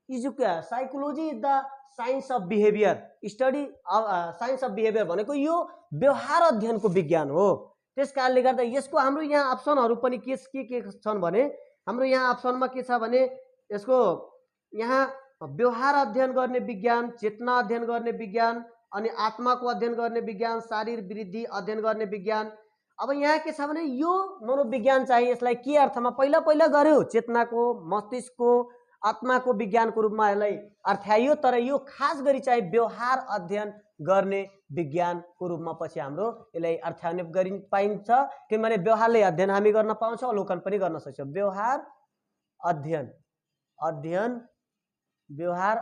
psychology is the science of behaviour, study science of behaviour भनेको यो व्यवहार अध्ययनको विज्ञान हो। त्यस कारणले गर्दा यसको हाम्रो यहाँ अप्सनहरू पनि के छन् भने हाम्रो यहाँ अप्सनमा के छ भने यसको यहाँ व्यवहार अध्ययन गर्ने विज्ञान, चेतना अध्ययन गर्ने विज्ञान, अनि आत्माको अध्ययन गर्ने विज्ञान, शारीर वृद्धि अध्ययन गर्ने विज्ञान। अब यहाँ के छ भने यो मनोविज्ञान चाहिँ यसलाई के अर्थमा पहिला गर्यो? चेतनाको, मस्तिष्कको, आत्माको विज्ञानको रूपमा यसलाई अर्थ्याइयो। तर यो खास गरी चाहिँ व्यवहार अध्ययन गर्ने विज्ञानको रूपमा पछि हाम्रो यसलाई अर्थ्याउने गरि पाइन्छ। किनभने व्यवहारले अध्ययन हामी गर्न पाउँछौँ, अवलोकन पनि गर्न सक्छौँ। व्यवहार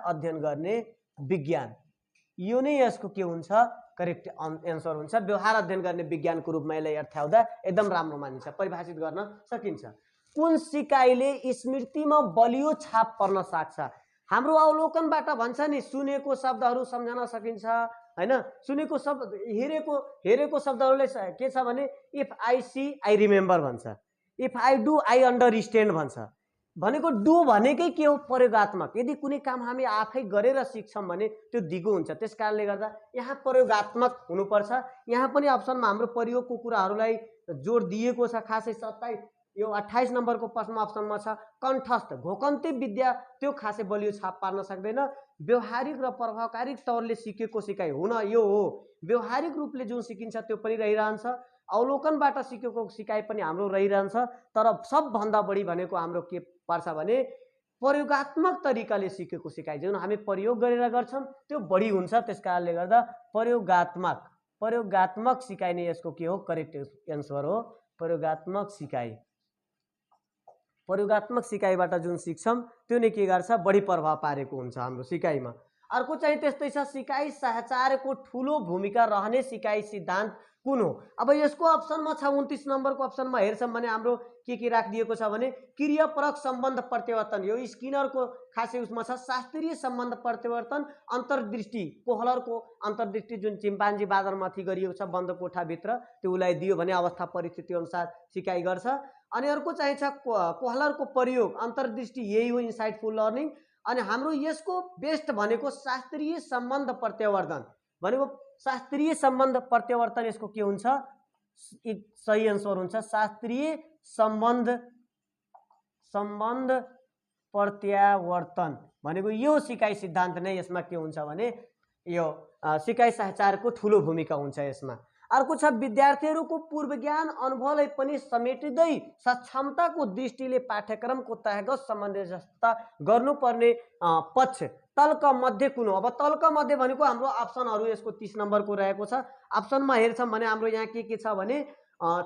अध्ययन गर्ने विज्ञान, यो नै यसको के हुन्छ? करेक्ट एन्सर हुन्छ। व्यवहार अध्ययन गर्ने विज्ञानको रूपमा यसलाई अर्थ्याउँदा एकदम राम्रो मानिन्छ, परिभाषित गर्न सकिन्छ। कुन सिकाइले स्मृतिमा बलियो छाप पर्न सक्छ। हाम्रो अवलोकनबाट भन्छ नि, सुनेको शब्दहरू सम्झन सकिन्छ हैन, सुनेको शब्द हेरेको शब्दहरूले के छ भने if I see I remember भन्छ, if I do I understand भन्छ। भनेको डु भनेकै के हो, प्रयोगात्मक। यदि कुनै काम हामी आफै गरेर सिक्छौँ भने त्यो दिगो हुन्छ। त्यस कारणले गर्दा यहाँ प्रयोगात्मक हुनुपर्छ। यहाँ पनि अप्सनमा हाम्रो प्रयोगको कुराहरूलाई जोड दिएको छ। खासै 28 नम्बरको प्रश्न अप्सनमा छ कण्ठस्थ घोकन्ते विद्या, त्यो खासै बलियो छाप पार्न सक्दैन। व्यवहारिक र प्रभावकारी तौरले सिकेको सिकाइ हुन यो हो। व्यवहारिक रूपले जुन सिकिन्छ त्यो पनि रहिरहन्छ, अवलोकनबाट सिकेको सिकाइ पनि हाम्रो रहिरहन्छ। तर सबभन्दा बढी भनेको हाम्रो के पर्छ भने प्रयोगात्मक तरिकाले सिकेको सिकाइ जुन हामी प्रयोग गरेर गर्छौँ त्यो बढी हुन्छ। त्यस कारणले गर्दा प्रयोगात्मक सिकाइ नै यसको के हो, करेक्ट एन्सर हो। प्रयोगात्मक सिकाइबाट जुन सिक्छौँ त्यो नै के गर्छ, बढी प्रभाव पारेको हुन्छ हाम्रो सिकाइमा। अर्को चाहिँ त्यस्तै छ, सिकाइ साहचर्यको ठुलो भूमिका रहने सिकाइ सिद्धान्त कुन हो। अब यसको अप्सनमा छ 29 नम्बरको अप्सनमा हेर्छौँ भने हाम्रो के राखिदिएको छ भने क्रियापरक सम्बन्ध प्रत्यावर्तन। यो स्किनरको खासै उसमा छ शास्त्रीय सम्बन्ध प्रत्यावर्तन, अन्तर्दृष्टि, कोहलरको अन्तर्दृष्टि जुन चिम्पान्जी बाँदरमाथि गरिएको छ बन्द कोठाभित्र, त्यो उसलाई दियो भने अवस्था परिस्थिति अनुसार सिकाइ गर्छ। अनि अर्को चाहिँ छ कोहलरको प्रयोग, अन्तर्दृष्टि यही हो इन्साइटफुल लर्निङ। अनि हाम्रो यसको बेस्ट भनेको शास्त्रीय सम्बन्ध प्रत्यावर्तन भनेको शास्त्रीय सम्बन्ध प्रत्यावर्तन यसको के हुन्छ, सही आन्सर हुन्छ शास्त्रीय सम्बन्ध प्रत्यावर्तन भनेको यो सिकाइ सिद्धान्त नै यसमा के हुन्छ भने यो सिकाइ साहचर्यको ठुलो भूमिका हुन्छ यसमा। अर्को छ विद्यार्थीहरूको पूर्व ज्ञान अनुभवलाई पनि समेट्दै सक्षमताको दृष्टिले पाठ्यक्रमको तहगत समन्वयता गर्नुपर्ने पक्ष तल्क मध्ये कुन हो। अब तल्क मध्ये भनेको हाम्रो अप्सनहरू यसको 30 नम्बरको रहेको छ। अप्सनमा हेर्छौँ भने हाम्रो यहाँ के छ भने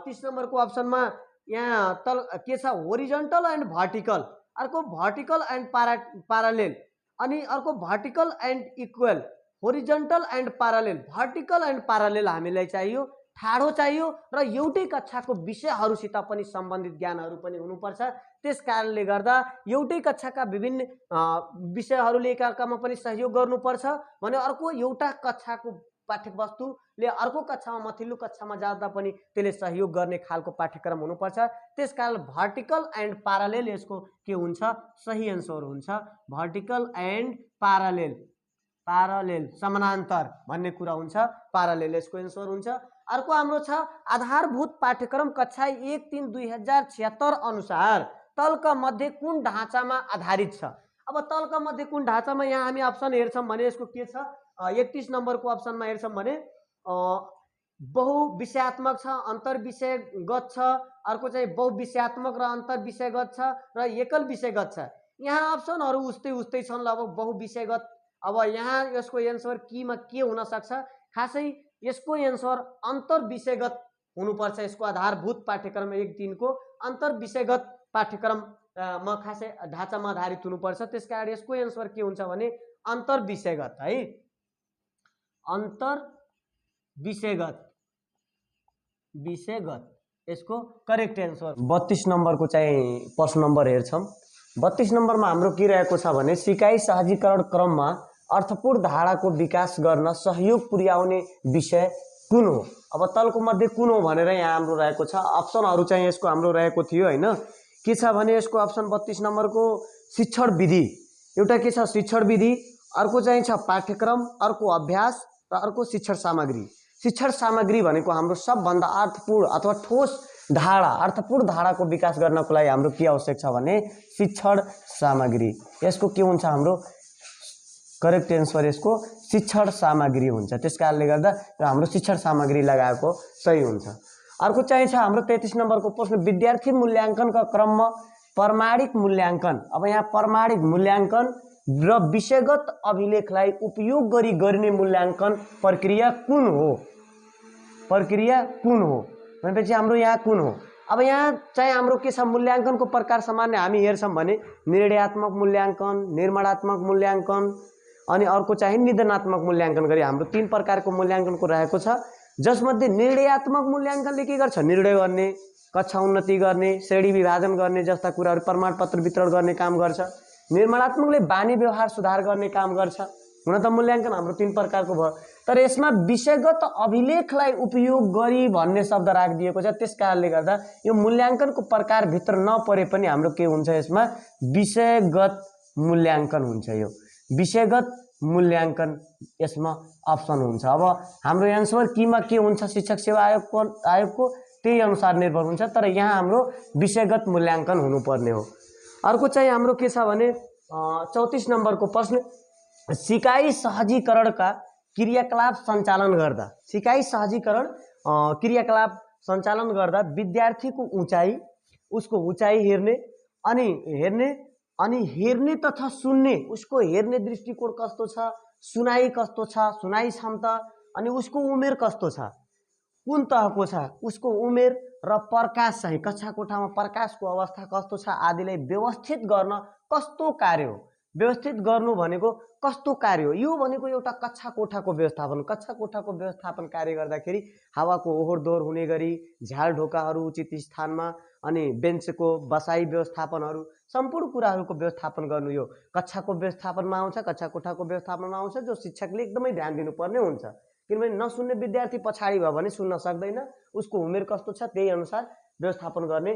30 नम्बरको अप्सनमा यहाँ के छ, होरिजन्टल एन्ड भर्टिकल, अर्को भर्टिकल एन्ड प्यारालेल, अनि अर्को vertical and equal, horizontal and parallel. Vertical and parallel हामीलाई चाहियो, ठाडो चाहियो र एउटै कक्षाको विषयहरूसित पनि सम्बन्धित ज्ञानहरू पनि हुनुपर्छ। त्यस कारणले गर्दा एउटै कक्षाका विभिन्न विषयहरूले एकअर्कामा पनि सहयोग गर्नुपर्छ भने अर्को एउटा कक्षाको पाठ्यवस्तुले अर्को कक्षामा माथिल्लो कक्षामा जाँदा पनि त्यसले सहयोग गर्ने खालको पाठ्यक्रम हुनुपर्छ। त्यसकारण भर्टिकल एन्ड प्यारालेल यसको के हुन्छ, सही आन्सर हुन्छ। भर्टिकल एन्ड प्यारालेल समानान्तर भन्ने कुरा हुन्छ, प्यारालेल यसको आन्सर हुन्छ। अर्को हाम्रो छ आधारभूत पाठ्यक्रम कक्षा 1-3 2076 अनुसार तल्क मध्ये कुन ढाँचामा आधारित छ। अब तल्क मध्ये कुन ढाँचामा, यहाँ हामी अप्सन हेर्छौँ भने यसको के छ, 31 नम्बरको अप्सनमा हेर्छौँ भने बहुविषयात्मक छ, अन्तर्विषयगत छ, अर्को चाहिँ बहुविषयात्मक र अन्तर्विषयगत छ र एकल विषयगत छ। यहाँ अप्सनहरू उस्तै छन् लगभग बहुविषयगत। अब यहाँ यसको एन्सर केमा के हुन सक्छ, खासै यसको एन्सर अन्तर्विषयगत हुनुपर्छ। यसको आधारभूत पाठ्यक्रम 1-3 को अन्तर्विषयगत पाठ्यक्रममा खासै ढाँचामा आधारित हुनुपर्छ। त्यसकारण यसको एन्सर के हुन्छ भने अन्तर्विषयगत है, अन्तर्विषयगत यसको करेक्ट एन्सर। 32 नम्बरको चाहिँ प्रश्न नम्बर हेर्छौँ। 32 नम्बरमा हाम्रो के रहेको छ भने सिकाइ सहजीकरण क्रममा अर्थपूर्ण धाराको विकास गर्न सहयोग पुर्याउने विषय कुन हो। अब तलको मध्ये कुन हो भनेर यहाँ हाम्रो रहेको छ। अप्सनहरू चाहिँ यसको हाम्रो रहेको थियो हैन, के छ भने यसको अप्सन 32 नम्बरको शिक्षण विधि, एउटा के छ शिक्षण विधि, अर्को चाहिँ छ पाठ्यक्रम, अर्को अभ्यास र अर्को शिक्षण सामग्री। शिक्षण सामग्री भनेको हाम्रो सबभन्दा अर्थपूर्ण अथवा ठोस धारा, अर्थपूर्ण धाराको विकास गर्नको लागि हाम्रो के आवश्यक छ भने शिक्षण सामग्री। यसको के हुन्छ हाम्रो करेक्ट एन्सर, यसको शिक्षण सामग्री हुन्छ। त्यसकारणले गर्दा हाम्रो शिक्षण सामग्री लगाएको सही हुन्छ। अर्को चाहिँ छ हाम्रो 33 नम्बरको प्रश्न विद्यार्थी मूल्याङ्कनका क्रममा प्रमाणिक मूल्याङ्कन। अब यहाँ प्रमाणिक मूल्याङ्कन र विषयगत अभिलेखलाई उपयोग गरी गर्ने मूल्याङ्कन प्रक्रिया कुन हो, भनेपछि हाम्रो यहाँ कुन हो। अब यहाँ चाहिँ हाम्रो के छ मूल्याङ्कनको प्रकार सामान्य हामी हेर्छौँ भने निर्णयात्मक मूल्याङ्कन, निर्माणात्मक मूल्याङ्कन अनि अर्को चाहिँ निदानात्मक मूल्याङ्कन गरी हाम्रो 3 प्रकारको मूल्याङ्कनको रहेको छ। जसमध्ये निर्णयात्मक मूल्याङ्कनले के गर्छ, निर्णय गर्ने, कक्षा उन्नति गर्ने, श्रेणी विभाजन गर्ने जस्ता कुराहरू, प्रमाणपत्र वितरण गर्ने काम गर्छ। निर्माणात्मकले बानी व्यवहार सुधार गर्ने काम गर्छ। हुन त मूल्याङ्कन हाम्रो 3 प्रकारको भयो, तर यसमा विषयगत अभिलेखलाई उपयोग गरी भन्ने शब्द राखिदिएको छ। त्यस कारणले गर्दा यो मूल्याङ्कनको प्रकारभित्र नपरे पनि हाम्रो के हुन्छ, यसमा विषयगत मूल्याङ्कन हुन्छ। यो विषयगत मूल्याङ्कन यसमा अप्सन हुन्छ। अब हाम्रो एन्सर कीमा के हुन्छ, शिक्षक सेवा आयोगको त्यही अनुसार निर्भर हुन्छ, तर यहाँ हाम्रो विषयगत मूल्याङ्कन हुनुपर्ने हो। अर्को चाहिँ हाम्रो के छ भने 34 नम्बरको प्रश्न, सिकाइ सहजीकरणका क्रियाकलाप सञ्चालन गर्दा, सिकाइ सहजीकरण क्रियाकलाप सञ्चालन गर्दा विद्यार्थीको उचाइ, उसको उचाइ हेर्ने अनि हेर्ने तथा सुन्ने, उसको हेर्ने दृष्टिकोण कस्तो छ, सुनाइ कस्तो छ, सुनाइ क्षमता, अनि उसको उमेर कस्तो छ, कुन तहको छ, उसको उमेर र प्रकाश चाहिँ कक्षा कोठामा प्रकाशको अवस्था कस्तो छ आदिलाई व्यवस्थित गर्न कस्तो कार्य हो। व्यवस्थित गर्नु भनेको कस्तो कार्य हो, यो भनेको एउटा कक्षा कोठाको व्यवस्थापन। कक्षा कोठाको व्यवस्थापन कार्य गर्दाखेरि हावाको ओहोर दोहोर हुने गरी झ्याल ढोकाहरू उचित स्थानमा, अनि बेन्चको बसाई व्यवस्थापनहरू, सम्पूर्ण कुराहरूको व्यवस्थापन गर्नु यो कक्षाको व्यवस्थापनमा आउँछ, कक्षा कोठाको व्यवस्थापनमा आउँछ, जो शिक्षकले एकदमै ध्यान दिनुपर्ने हुन्छ। किनभने नसुन्ने विद्यार्थी पछाडि भयो भने सुन्न सक्दैन, उसको उमेर कस्तो छ त्यही अनुसार व्यवस्थापन गर्ने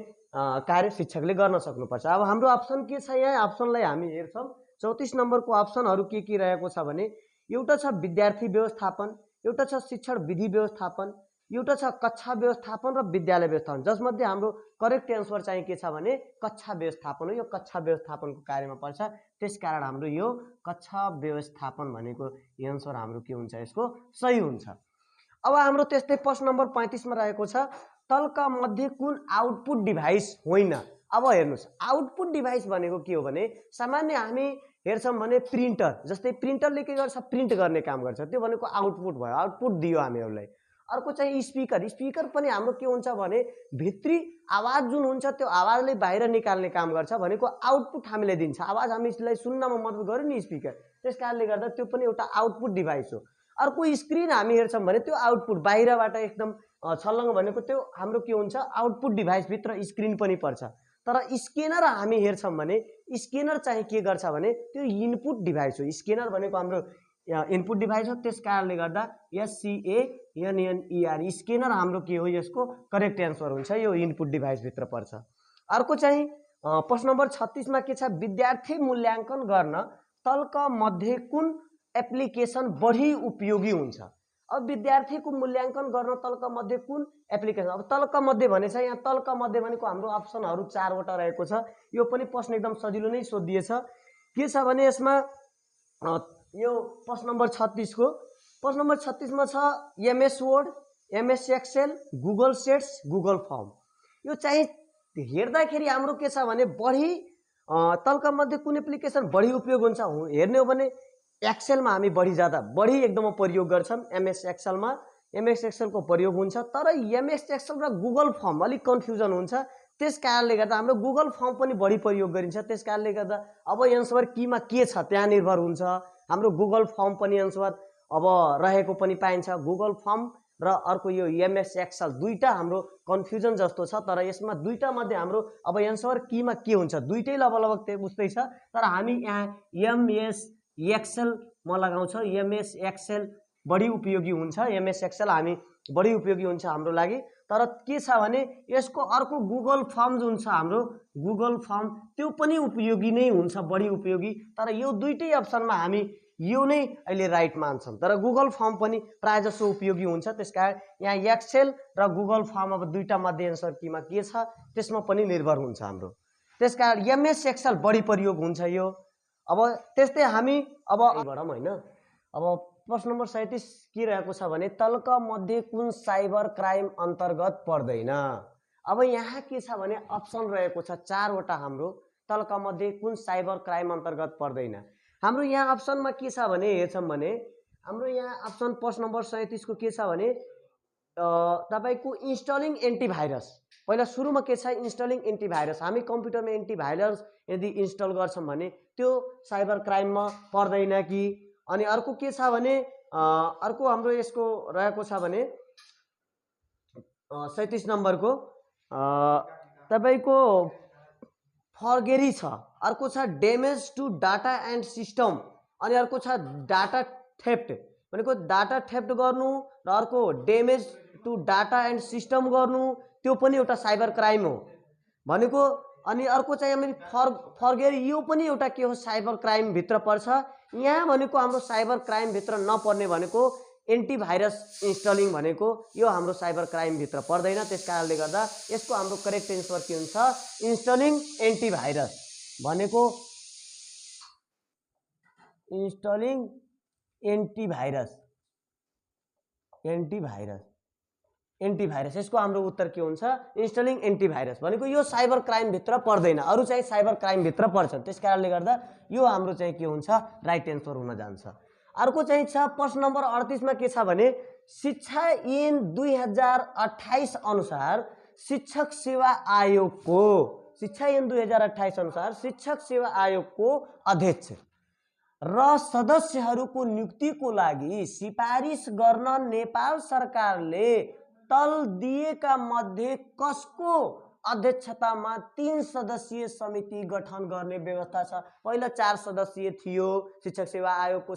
कार्य शिक्षकले गर्न सक्नुपर्छ। अब हाम्रो अप्सन के छ, यहाँ अप्सनलाई हामी हेर्छौँ। 34 नम्बरको अप्सनहरू के रहेको छ भने, एउटा छ विद्यार्थी व्यवस्थापन, एउटा छ शिक्षण विधि व्यवस्थापन, एउटा छ कक्षा व्यवस्थापन र विद्यालय व्यवस्थापन। जसमध्ये हाम्रो करेक्ट एन्सर चाहिँ के छ भने कक्षा व्यवस्थापन हो। यो कक्षा व्यवस्थापनको कार्यमा पर्छ, त्यसकारण हाम्रो यो कक्षा व्यवस्थापन भनेको एन्सर हाम्रो के हुन्छ, यसको सही हुन्छ। अब हाम्रो त्यस्तै प्रश्न नम्बर 35 मा रहेको छ, तलका मध्ये कुन आउटपुट डिभाइस होइन। अब हेर्नुस्, आउटपुट डिभाइस भनेको के हो भने, सामान्य हामी हेर्छौँ भने प्रिन्टर, जस्तै प्रिन्टरले के गर्छ, प्रिन्ट गर्ने काम गर्छ, त्यो भनेको आउटपुट भयो, आउटपुट दियो हामीहरूलाई। अर्को चाहिँ स्पिकर, स्पिकर पनि हाम्रो के हुन्छ भने भित्री आवाज जुन हुन्छ त्यो आवाजले बाहिर निकाल्ने काम गर्छ, भनेको आउटपुट हामीलाई दिन्छ, आवाज हामीलाई सुन्नमा मद्दत गर्यो नि स्पिकर, त्यस कारणले गर्दा त्यो पनि एउटा आउटपुट डिभाइस हो। अर्को स्क्रिन हामी हेर्छौँ भने त्यो आउटपुट बाहिरबाट एकदम छल्लङ भनेको त्यो हाम्रो के हुन्छ, आउटपुट डिभाइसभित्र स्क्रिन पनि पर्छ। तर स्क्यानर हामी हेर्छौँ भने स्क्यानर चाहिँ के गर्छ भने त्यो इनपुट डिभाइस हो। स्क्यानर भनेको हाम्रो इनपुट डिभाइस हो, त्यस कारणले गर्दा SCANNER स्क्यानर हाम्रो के हो, यसको करेक्ट एन्सर हुन्छ, यो इनपुट डिभाइसभित्र पर्छ। अर्को चाहिँ प्रश्न नम्बर 36 मा के छ, विद्यार्थी मूल्याङ्कन गर्न तलका मध्ये कुन एप्लिकेसन बढी उपयोगी हुन्छ। अब विद्यार्थीको मूल्याङ्कन गर्न तलका मध्ये कुन एप्लिकेसन, अब तलका मध्ये भनेछ, यहाँ तलका मध्ये भनेको हाम्रो अप्सनहरू 4 वटा रहेको छ। यो पनि प्रश्न एकदम सजिलो नै सोधिएछ। के छ भने यसमा यो प्रश्न नम्बर 36 को प्रश्न नम्बर 36 मा छ MS Word, MS Excel, Google sheets, Google form. यो चाहिँ हेर्दाखेरि हाम्रो के छ भने बढी तलका मध्ये कुन एप्लिकेसन बढी उपयोग हुन्छ हेर्ने हो भने एक्सेलमा हामी बढी एकदम प्रयोग गर्छौँ। MS एक्सेलमा MS एक्सेलको प्रयोग हुन्छ, तर MS एक्सेल र गुगल फर्म अलिक कन्फ्युजन हुन्छ, त्यस कारणले गर्दा हाम्रो गुगल फर्म पनि बढी प्रयोग गरिन्छ। त्यस कारणले गर्दा अब एन्सर कीमा के छ त्यहाँ निर्भर हुन्छ। हाम्रो गुगल फर्म पनि एन्सर अब रहेको पनि पाइन्छ। गुगल फर्म र अर्को यो MS एक्सेल दुईटा हाम्रो कन्फ्युजन जस्तो छ, तर यसमा दुईटा मध्ये हाम्रो अब एन्सर कीमा के हुन्छ दुईटै लगभग त्यही उस्तै छ, तर हामी यहाँ MS एक्सेल म लगाउँछ। MS एक्सेल बढी उपयोगी हुन्छ, MS एक्सेल हामी बढी उपयोगी हुन्छ हाम्रो लागि। तर के छ भने यसको अर्को गुगल फर्म जुन छ हाम्रो गुगल फर्म त्यो पनि उपयोगी नै हुन्छ, बढी उपयोगी। तर यो दुईटै अप्सनमा हामी यो नै अहिले राइट मान्छौँ, तर गुगल फर्म पनि प्राय जसो उपयोगी हुन्छ। त्यसकारण यहाँ एक्सेल र गुगल फर्म अब दुईटा मध्ये एन्सर कीमा के छ त्यसमा पनि निर्भर हुन्छ हाम्रो। त्यसकारण MS एक्सेल बढी प्रयोग हुन्छ यो। अब त्यस्तै हामी अब बढौँ हैन। अब प्रश्न नम्बर 37 के रहेको छ भने तलका मध्ये कुन साइबर क्राइम अन्तर्गत पर्दैन। अब यहाँ के छ भने अप्सन रहेको छ 4 वटा हाम्रो, तलका मध्ये कुन साइबर क्राइम अन्तर्गत पर्दैन। हाम्रो यहाँ अप्सनमा के छ भने हेर्छौँ भने हाम्रो यहाँ अप्सन प्रश्न नम्बर 37 को के छ भने तपाईको इन्स्टलिङ एन्टिभाइरस। पहिला सुरुमा के छ इन्स्टलिङ एन्टिभाइरस। हामी कम्प्युटरमा एन्टिभाइरस यदि इन्स्टल गर्छौँ भने त्यो साइबर क्राइममा पर्दैन कि। अनि अर्को के छ भने अर्को हाम्रो यसको रहेको छ भने 37 नम्बरको तपाईँको फर्गेरी छ, अर्को छ damage to data and system, अनि अर्को छ डाटा थेफ्ट। भनेको डाटा थेफ्ट गर्नु र अर्को damage to data and system गर्नु, त्यो पनि एउटा साइबर क्राइम हो भनेको। अनि अर्को चाहिँ हामी फर्गेरी, यो पनि एउटा के हो, साइबर क्राइम भित्र पर्छ। यहाँ भनेको हाम्रो साइबर क्राइम भित्र नपर्ने भनेको एन्टिभाइरस इन्स्टलिङ भनेको यो हाम्रो साइबर क्राइम भित्र पर्दैन। त्यसकारणले गर्दा यसको हाम्रो करेक्ट एन्सर के हुन्छ, इन्स्टलिङ एन्टिभाइरस भनेको इन्स्टलिङ एन्टिभाइरस यसको हाम्रो उत्तर के हुन्छ, इन्स्टलिङ एन्टिभाइरस भनेको यो साइबर क्राइम भित्र पर्दैन, अरू चाहिँ साइबर क्राइम भित्र पर्छ। त्यसकारणले गर्दा यो हाम्रो चाहिँ के हुन्छ, राइट एन्सर हुन जान्छ। अर्को चाहिँ छ प्रश्न नम्बर 38 मा के छ भने शिक्षा ऐन 2028 अनुसार शिक्षक सेवा आयोगको, शिक्षा ऐन 2028 अनुसार शिक्षक सेवा आयोगको अध्यक्ष र सदस्यहरूको नियुक्तिको लागि सिफारिस गर्न नेपाल सरकारले तल दिएका मध्ये कसको अध्यक्षतामा 3 सदस्यीय समिति गठन गर्ने व्यवस्था छ। पहिला 4 सदस्यीय थियो शिक्षक सेवा आयोगको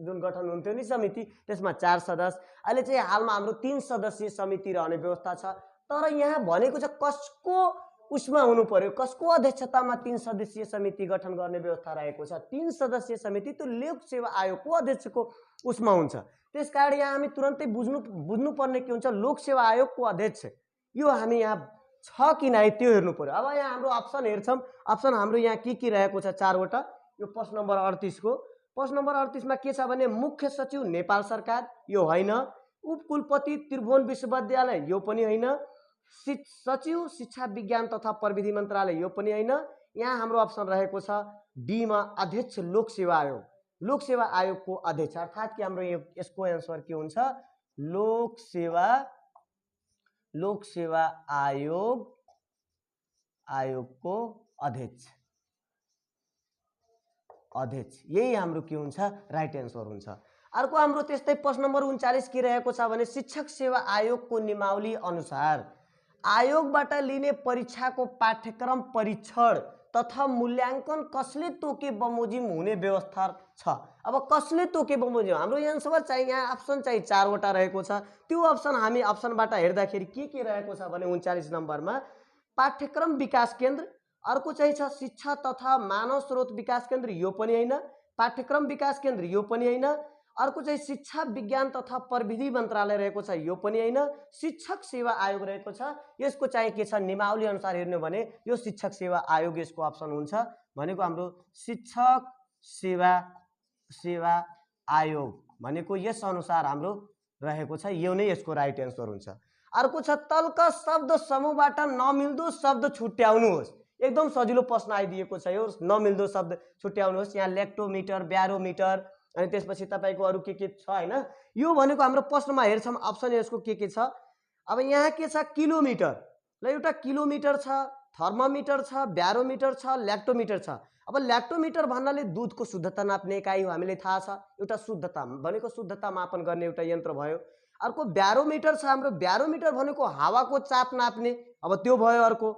जुन गठन हुन्थ्यो नि समिति, त्यसमा 4 सदस्य, अहिले चाहिँ हालमा हाम्रो 3 सदस्यीय समिति रहने व्यवस्था छ। तर यहाँ भनेको छ कसको उसमा हुनु पर्यो, कसको अध्यक्षतामा 3 सदस्यीय समिति गठन गर्ने व्यवस्था रहेको छ। 3 सदस्यीय समिति त्यो लोक सेवा आयोगको अध्यक्षको उसमा हुन्छ। त्यसकारण यहाँ हामी तुरन्तै बुझ्नुपर्ने के हुन्छ, लोक सेवा आयोगको अध्यक्ष यो हामी यहाँ छ कि नै त्यो हेर्नु पर्यो। अब यहाँ हाम्रो अप्सन हेर्छौँ, अप्सन हाम्रो यहाँ के रहेको छ, 4 वटा। यो प्रश्न नम्बर 38 को, प्रश्न नम्बर 38 मा के छ भने मुख्य सचिव नेपाल सरकार, यो होइन। उपकुलपति त्रिभुवन विश्वविद्यालय, यो पनि होइन। सचिव शिक्षा विज्ञान तथा प्रविधि मन्त्रालय, यो पनि होइन। यहाँ हाम्रो अप्सन रहेको छ डी मा अध्यक्ष लोक सेवा आयोग, लोक सेवा आयोगको अध्यक्ष, अर्थात् कि हाम्रो यसको एन्सर के हुन्छ, लोक सेवा आयोगको अध्यक्ष, यही हाम्रो के हुन्छ, राइट एन्सर हुन्छ। अर्को हाम्रो त्यस्तै प्रश्न नम्बर 39 के रहेको छ भने शिक्षक सेवा आयोगको नियमावली अनुसार आयोगबाट लिने परीक्षाको पाठ्यक्रम परीक्षण तथा मूल्याङ्कन कसले तोके बमोजिम हुने व्यवस्था छ। अब कसले तोके बमोजिम, हाम्रो एन्सर चाहिँ यहाँ अप्सन चाहिँ 4 वटा रहेको छ। त्यो अप्सन हामी अप्सनबाट हेर्दाखेरि के रहेको छ भने 39 नम्बरमा पाठ्यक्रम विकास केन्द्र, अर्को चाहिँ छ शिक्षा तथा मानव स्रोत विकास केन्द्र, यो पनि होइन। पाठ्यक्रम विकास केन्द्र, यो पनि होइन। अर्को चाहिँ शिक्षा विज्ञान तथा प्रविधि मन्त्रालय रहेको छ, यो पनि होइन। शिक्षक सेवा आयोग रहेको छ, यसको चाहिँ के छ, नियमावली अनुसार हेर्नु भने यो शिक्षक सेवा आयोग यसको अप्सन हुन्छ। भनेको हाम्रो शिक्षक सेवा आयोग भनेको यस अनुसार हाम्रो रहेको छ, यो नै यसको राइट एन्सर हुन्छ। अर्को छ तलका शब्द समूहबाट नमिल्दो शब्द छुट्याउनुहोस्। एकदम सजिलो प्रश्न आइदिएको छ यो, नमिल्दो शब्द छुट्याउनुहोस्। यहाँ लेक्टोमिटर, ब्यारोमिटर, अनि त्यसपछि तपाईको अरु के छ हैन। यो भनेको हाम्रो प्रश्नमा हेर्छौं अप्सन यसको के छ। अब यहाँ के छ, किलोमिटर, ल एउटा किलोमिटर छ, थर्मोमिटर छ, ब्यारोमिटर छ, ल्याक्टोमिटर छ। अब ल्याक्टोमिटर भन्नाले दूधको शुद्धता नाप्ने इकाइ हो, हामीले थाहा छ। एउटा शुद्धता भनेको शुद्धता मापन गर्ने एउटा यन्त्र भयो। अर्को ब्यारोमिटर छ, हाम्रो ब्यारोमिटर भनेको हावाको चाप नाप्ने, अब त्यो भयो। अर्को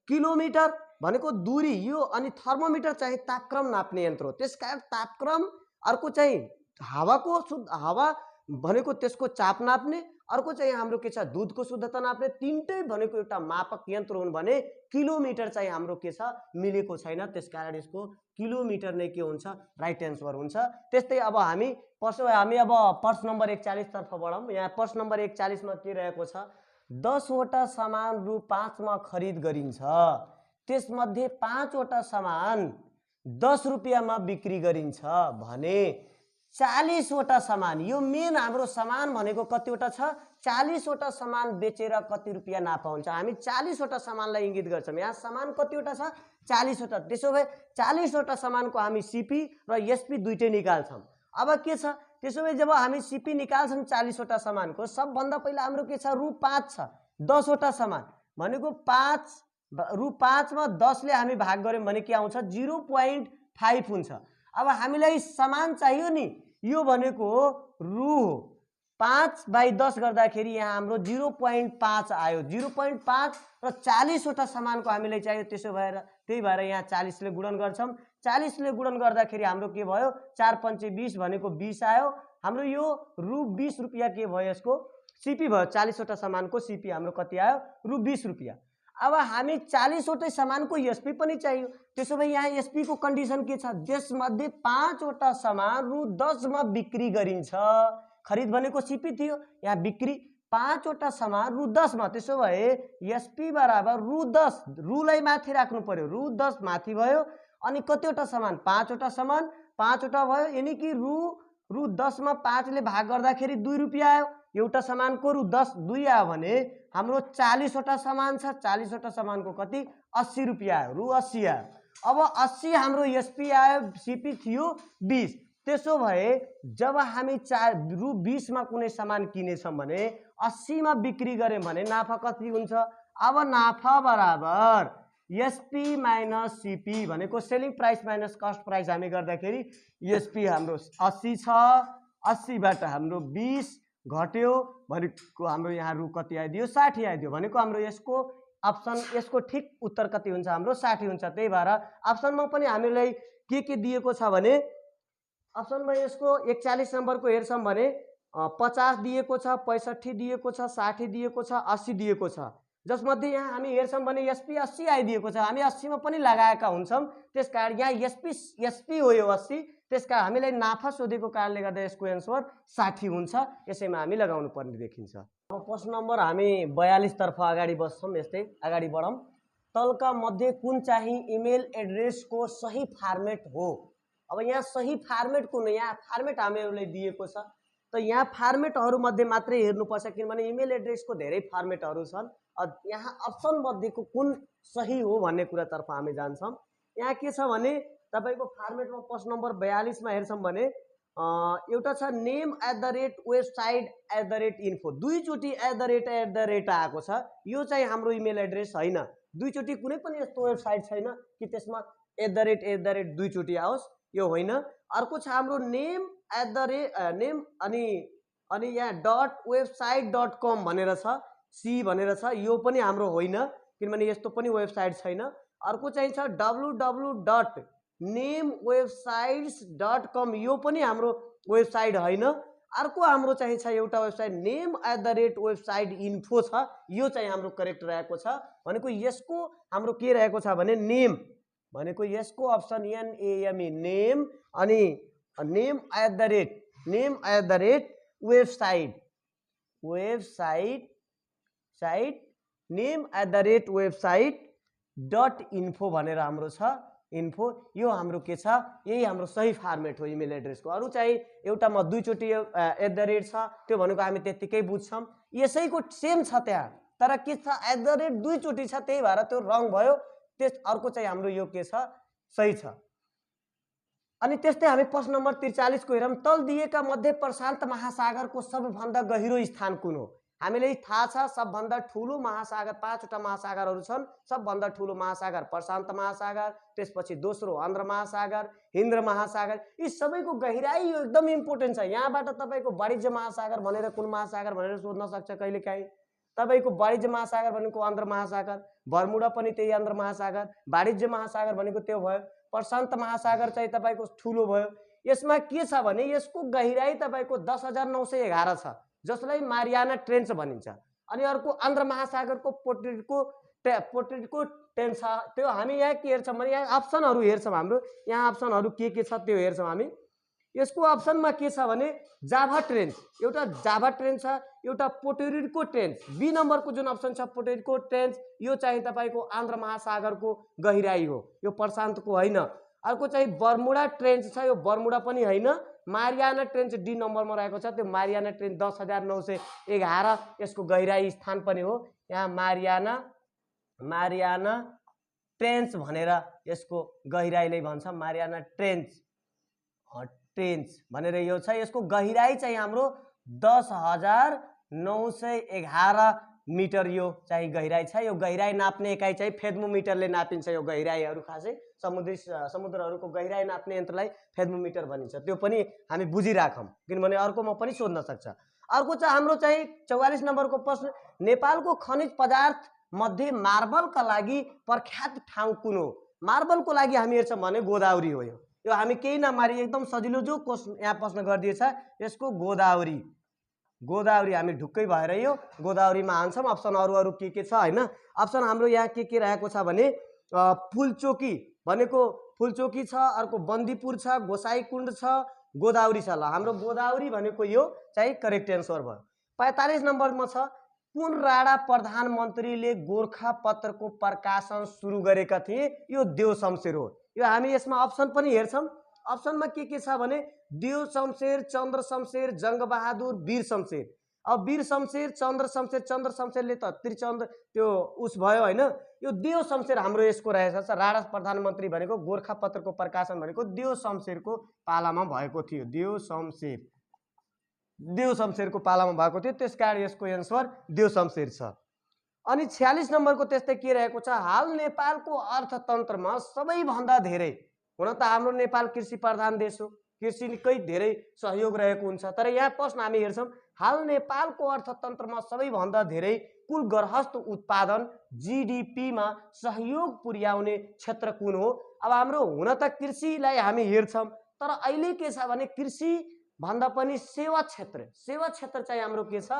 किलोमिटर भनेको दूरी यो, अनि थर्मोमिटर चाहिँ तापक्रम नाप्ने यन्त्र हो। त्यसकारण तापक्रम, अर्को चाहिँ हावाको हावा भनेको त्यसको चाप नाप्ने, अर्को चाहिँ हाम्रो के छ, दूधको शुद्धता नाप्ने। तीनटै भनेको एउटा मापक यन्त्र हुन् भने किलोमिटर चाहिँ हाम्रो के छ, मिलेको छैन। त्यसकारण यसको किलोमिटर नै के हुन्छ, राइट एन्सर हुन्छ। त्यस्तै अब हामी अब प्रश्न नम्बर 41 तर्फ बढौं। यहाँ प्रश्न नम्बर 41 मा के रहेको छ, 10 वटा सामान रु 5 मा खरिद गरिन्छ, त्यसमध्ये 5 वटा सामान 10 रुपैयाँमा बिक्री गरिन्छ भने 40 वटा सामान, यो मेन हाम्रो सामान भनेको कतिवटा छ, 40 वटा सामान बेचेर कति रुपैयाँ नाफा हुन्छ। हामी 40 वटा सामानलाई इंगित गर्छौं। यहाँ सामान कतिवटा छ, 40 वटा। त्यसो भए 40 वटा सामानको हामी सीपी र एसपी दुईटै निकाल्छौं। अब के छ, त्यसो भए जब हामी सीपी निकाल्छौं 40 वटा सामानको, सबभन्दा पहिला हाम्रो के छ, रु 5 छ। 10 वटा सामान भनेको 5 रु 5 मा 10 ले हामी भाग गर्यौं भने के आउँछ, 0.5 हुन्छ। अब हामीलाई सामान चाहियो नि, यो भनेको रु हो, 5/10 गर्दाखेरि यहाँ हाम्रो 0.5 आयो। 0.5 र 40वटा समानको हामीलाई चाहियो। त्यसो भएर त्यही भएर यहाँ 40 ले गुणन गर्छौं। 40 ले गुणन गर्दाखेरि हाम्रो के भयो, 4 पंचे 20 भनेको 20 आयो। हाम्रो यो रु 20 रुपैयाँ के भयो, यसको सीपी भयो। 40वटा समानको सीपी हाम्रो कति आयो, रु 20 रुपैयाँ। अब हामी 40वटै समानको एसपी पनि चाहियो। त्यसो भए यहाँ एसपी को कन्डिसन के छ, त्यसमध्ये 5वटा समान रु 10 मा बिक्री गरिन्छ। खरिद भनेको सीपी थियो, यहाँ बिक्री 5वटा समान रु 10 मा। त्यसो भए एसपी बराबर रु 10, रुलाई माथि राख्नु पर्यो, रु 10 माथि भयो। अनि कतिवटा समान, 5वटा समान, 5वटा भयो, यानी कि रु 10 मा 5 ले भाग गर्दाखेरि 2 रुपैयाँ आयो। एउटा समानको रु 10 2 आयो भने हाम्रो 40वटा समान छ। 40वटा समानको कति, 80 रुपैयाँ आयो, रु 80 आयो। अब 80 हाम्रो एसपी आयो, सीपी थियो 20। त्यसो भए जब हामी रु 20 मा कुनै सामान किनेछौं भने 80 मा बिक्री गर्यौं भने नाफा कति हुन्छ। अब नाफा बराबर एसपी माइनस सीपी भनेको selling price minus cost price हामी गर्दाखेरि एसपी हाम्रो 80 छ। 80 बाट हाम्रो 20 घट्यो भनेको हाम्रो यहाँ रु कति आइदियो, 60 आइदियो। भनेको हाम्रो यसको अप्सन, यसको ठिक उत्तर कति हुन्छ, हाम्रो 60 हुन्छ। त्यही भएर अप्सनमा पनि हामीलाई के दिएको छ भने, अप्सनमा यसको 41 नम्बरको हेर्छौं भने 50 दिएको छ, 65 दिएको छ, 60 दिएको छ, 80 दिएको छ। जसमध्ये यहाँ हामी हेर्छौं भने एसपी 80 आइदिएको छ। हामी 80 मा पनि लगाएका हुन्छौं, त्यसकारण यहाँ एसपी हो यो 80। त्यसका हामीलाई नाफा सोधेको कारणले गर्दा यसको एन्सर 60 हुन्छ। यसैमा हामी लगाउनु पर्ने देखिन्छ। अब प्रश्न नम्बर हामी 42 तर्फ अगाडि बढ्छौं। यस्तै अगाडि बढौं। तलका मध्ये कुन चाहिँ इमेल एड्रेसको सही फर्मेट हो। अब यहाँ सही फर्मेट कुन, यहाँ फर्मेट हामीहरूलाई दिएको छ, त यहाँ फर्मेटहरु मध्ये मात्रै हेर्नुपर्छ, किनभने इमेल एड्रेसको धेरै फर्मेटहरु छन्। यहाँ अप्सन मध्येको कुन सही हो भन्ने कुरातर्फ हामी जान्छौं। यहाँ के छ भने तपाईको फर्मेटमा प्रश्न नम्बर 42 मा हेर्छौं भने एउटा छ नेम @वेबसाइट@info, दुईचोटी @ आएको छ। यो चाहिँ हाम्रो इमेल एड्रेस हैन। दुईचोटी कुनै पनि यस्तो वेबसाइट छैन कि त्यसमा @ दुईचोटी आओस्, यो होइन। अर्को छ हाम्रो नेम अनि यहाँ .website.com भनेर छ, सी भनेर छ, यो पनि हाम्रो होइन, किनभने यस्तो पनि वेबसाइट छैन। अर्को चाहिँ छ www.namewebsites.com, यो पनि हाम्रो वेबसाइट होइन। अर्को हाम्रो चाहिँ छ एउटा वेबसाइट नेम @website.info छ, यो चाहिँ हाम्रो करेक्ट रहेको छ। भनेको यसको हाम्रो के रहेको छ भने नेम भनेको यसको अप्सन NAME नेम, अनि नेम .website.info भनेर हाम्रो छ, इन्फो। यो हाम्रो के छ, यही हाम्रो सही फर्मेट हो इमेल एड्रेसको। अरु चाहिँ एउटामा दुईचोटी @ छ, त्यो भनेको हामी त्यतिकै बुझ्छौं। यसैको सेम छ त्यहाँ, तर के छ @ दुईचोटी छ, त्यही भएर त्यो रङ भयो। त्यस अर्को चाहिँ हाम्रो यो के छ, सही छ। अनि त्यस्तै हामी प्रश्न नम्बर 43 को हेरौं। तल दिएका मध्ये प्रशान्त महासागरको सबभन्दा गहिरो स्थान कुन हो। हामीलाई थाहा छ सबभन्दा ठूलो महासागर, 5वटा महासागरहरू छन्। सबभन्दा ठूलो महासागर प्रशान्त महासागर, त्यसपछि दोस्रो आन्ध्र महासागर, हिन्द महासागर। यी सबैको गहिराई यो एकदम इम्पोर्टेन्ट छ। यहाँबाट तपाईको वाणिज्य महासागर भनेर कुन महासागर भनेर सोध्न सक्छ कहिलेकाहीँ। तपाईको वाणिज्य महासागर भनेको आन्ध्र महासागर, बर्मुडा पनि त्यही आन्ध्र महासागर, वाणिज्य महासागर भनेको त्यो भयो। प्रशान्त महासागर चाहिँ तपाईको ठूलो भयो। यसमा के छ भने यसको गहिराई तपाईको 10,911 छ, जसलाई मारियाना ट्रेन्च भनिन्छ। अनि अर्को आन्ध्र महासागरको पोर्ट्रेटको ट्रेन्च छ, त्यो हामी यहाँ के हेर्छौं भने यहाँ अप्सनहरु हेर्छौं। हाम्रो यहाँ अप्सनहरु के छ त्यो हेर्छौं हामी। यसको अप्सनमा के छ भने जाभा ट्रेन्च, एउटा जाभा ट्रेन्च छ, एउटा पोर्ट्रेटको ट्रेन्च। बी नम्बरको जुन अप्सन छ पोर्ट्रेटको ट्रेन्च, यो चाहिँ तपाईको आन्ध्र महासागरको गहिराई हो, यो प्रशान्तको होइन। अर्को चाहिँ बर्मुडा ट्रेन्च छ, यो बर्मुडा पनि होइन। मारियाना ट्रेन्च डी नम्बरमा रहेको छ, त्यो मारियाना ट्रेन्च 10,911 यसको गहिराई स्थान पनि हो। यहाँ मारियाना ट्रेन्च भनेर यसको गहिराईले भन्छ, मारियाना ट्रेन्च भनेर यो छ। यसको गहिराई चाहिँ हाम्रो 10,911 मिटर यो चाहिँ गहिराई छ। यो गहिराई नाप्ने एकाइ चाहिँ फेथमोमिटरले नापिन्छ। यो गहिराईहरु खासै समुद्रहरुको गहिराई नाप्ने यन्त्रलाई फेथमोमिटर भनिन्छ। त्यो पनि हामी बुझिराखौं, किनभने अर्कोमा पनि सोध्न सक्छ। अर्को चाहिँ हाम्रो चाहिँ 44 नम्बरको प्रश्न, नेपालको खनिज पदार्थ मध्ये मार्बलका लागि प्रख्यात ठाउँ कुन हो? मार्बलको लागि हामी हेर्छौँ भने गोदावरी हो। यो हामी केही नमारी एकदम सजिलो जो क्वेसन यहाँ प्रश्न गरिदिएछ यसको गोदावरी, गोदावरी हामी ढुक्कै भएर यो गोदावरीमा हान्छौँ। अप्सन अरू के छ हैन? अप्सन हाम्रो यहाँ के रहेको छ भने फुलचोकी भनेको फुलचोकी छ, अर्को बन्दीपुर छ, गोसाईकुण्ड छ, गोदावरी छ। ल हाम्रो गोदावरी भनेको यो चाहिँ करेक्ट एन्सर भयो। 45 नम्बरमा छ, कुन राणा प्रधानमन्त्रीले गोर्खा पत्रको प्रकाशन सुरु गरेका थिए? यो देव शमशेर हो। यो हामी यसमा अप्सन पनि हेर्छौँ। अप्सनमा के छ भने देव शमशेर, चन्द्र शमशेर, जङ्गबहादुर, वीर शमशेर। अब वीर शमशेर, चन्द्र शमशेरले त त्रिचन्द्र त्यो उस भयो हैन? यो देव शमशेर हाम्रो यसको रहेछ। राणा प्रधानमन्त्री भनेको गोर्खा पत्रको प्रकाशन भनेको देव शमशेरको पालामा भएको थियो। देव शमशेरको पालामा भएको थियो, त्यसकारण यसको एन्सर देव शमशेर छ। अनि 46 नम्बरको त्यस्तै के रहेको छ, हाल नेपालको अर्थतन्त्रमा सबैभन्दा धेरै, हुन त हाम्रो नेपाल कृषि प्रधान देश हो, कृषिकै धेरै सहयोग रहेको हुन्छ, तर यहाँ प्रश्न हामी हेर्छौँ हाल नेपालको अर्थतन्त्रमा सबैभन्दा धेरै कुल गृहस्थ उत्पादन जीडीपीमा सहयोग पुर्याउने क्षेत्र कुन हो? अब हाम्रो हुन त कृषिलाई हामी हेर्छौँ, तर अहिले के छ भने कृषि भन्दा पनि सेवा क्षेत्र चाहिँ हाम्रो के छ,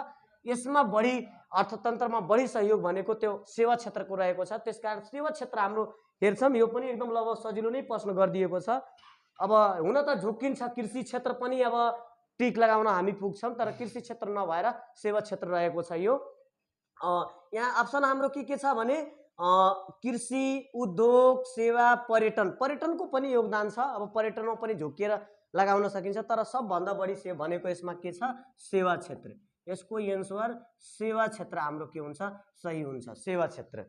यसमा बढी अर्थतन्त्रमा बढी सहयोग भनेको त्यो सेवा क्षेत्रको रहेको छ। त्यसकारण सेवा क्षेत्र हाम्रो हेर्छौँ। यो पनि एकदम लगभग सजिलो नै प्रश्न गरिदिएको छ। अब हुन त झुक्किन्छ कृषि क्षेत्र पनि, अब टिक लगाउन हामी पुग्छौँ, तर कृषि क्षेत्र नभएर सेवा क्षेत्र रहेको छ यो। यहाँ अप्सन हाम्रो के छ भने कृषि, उद्योग, सेवा, पर्यटनको पनि योगदान छ। अब पर्यटनमा पनि झुक्किएर लगाउन सकिन्छ, तर सबभन्दा बढी भनेको यसमा के छ, सेवा क्षेत्र। यसको एन्सर सेवा क्षेत्र हाम्रो के हुन्छ, सही हुन्छ, सेवा क्षेत्र।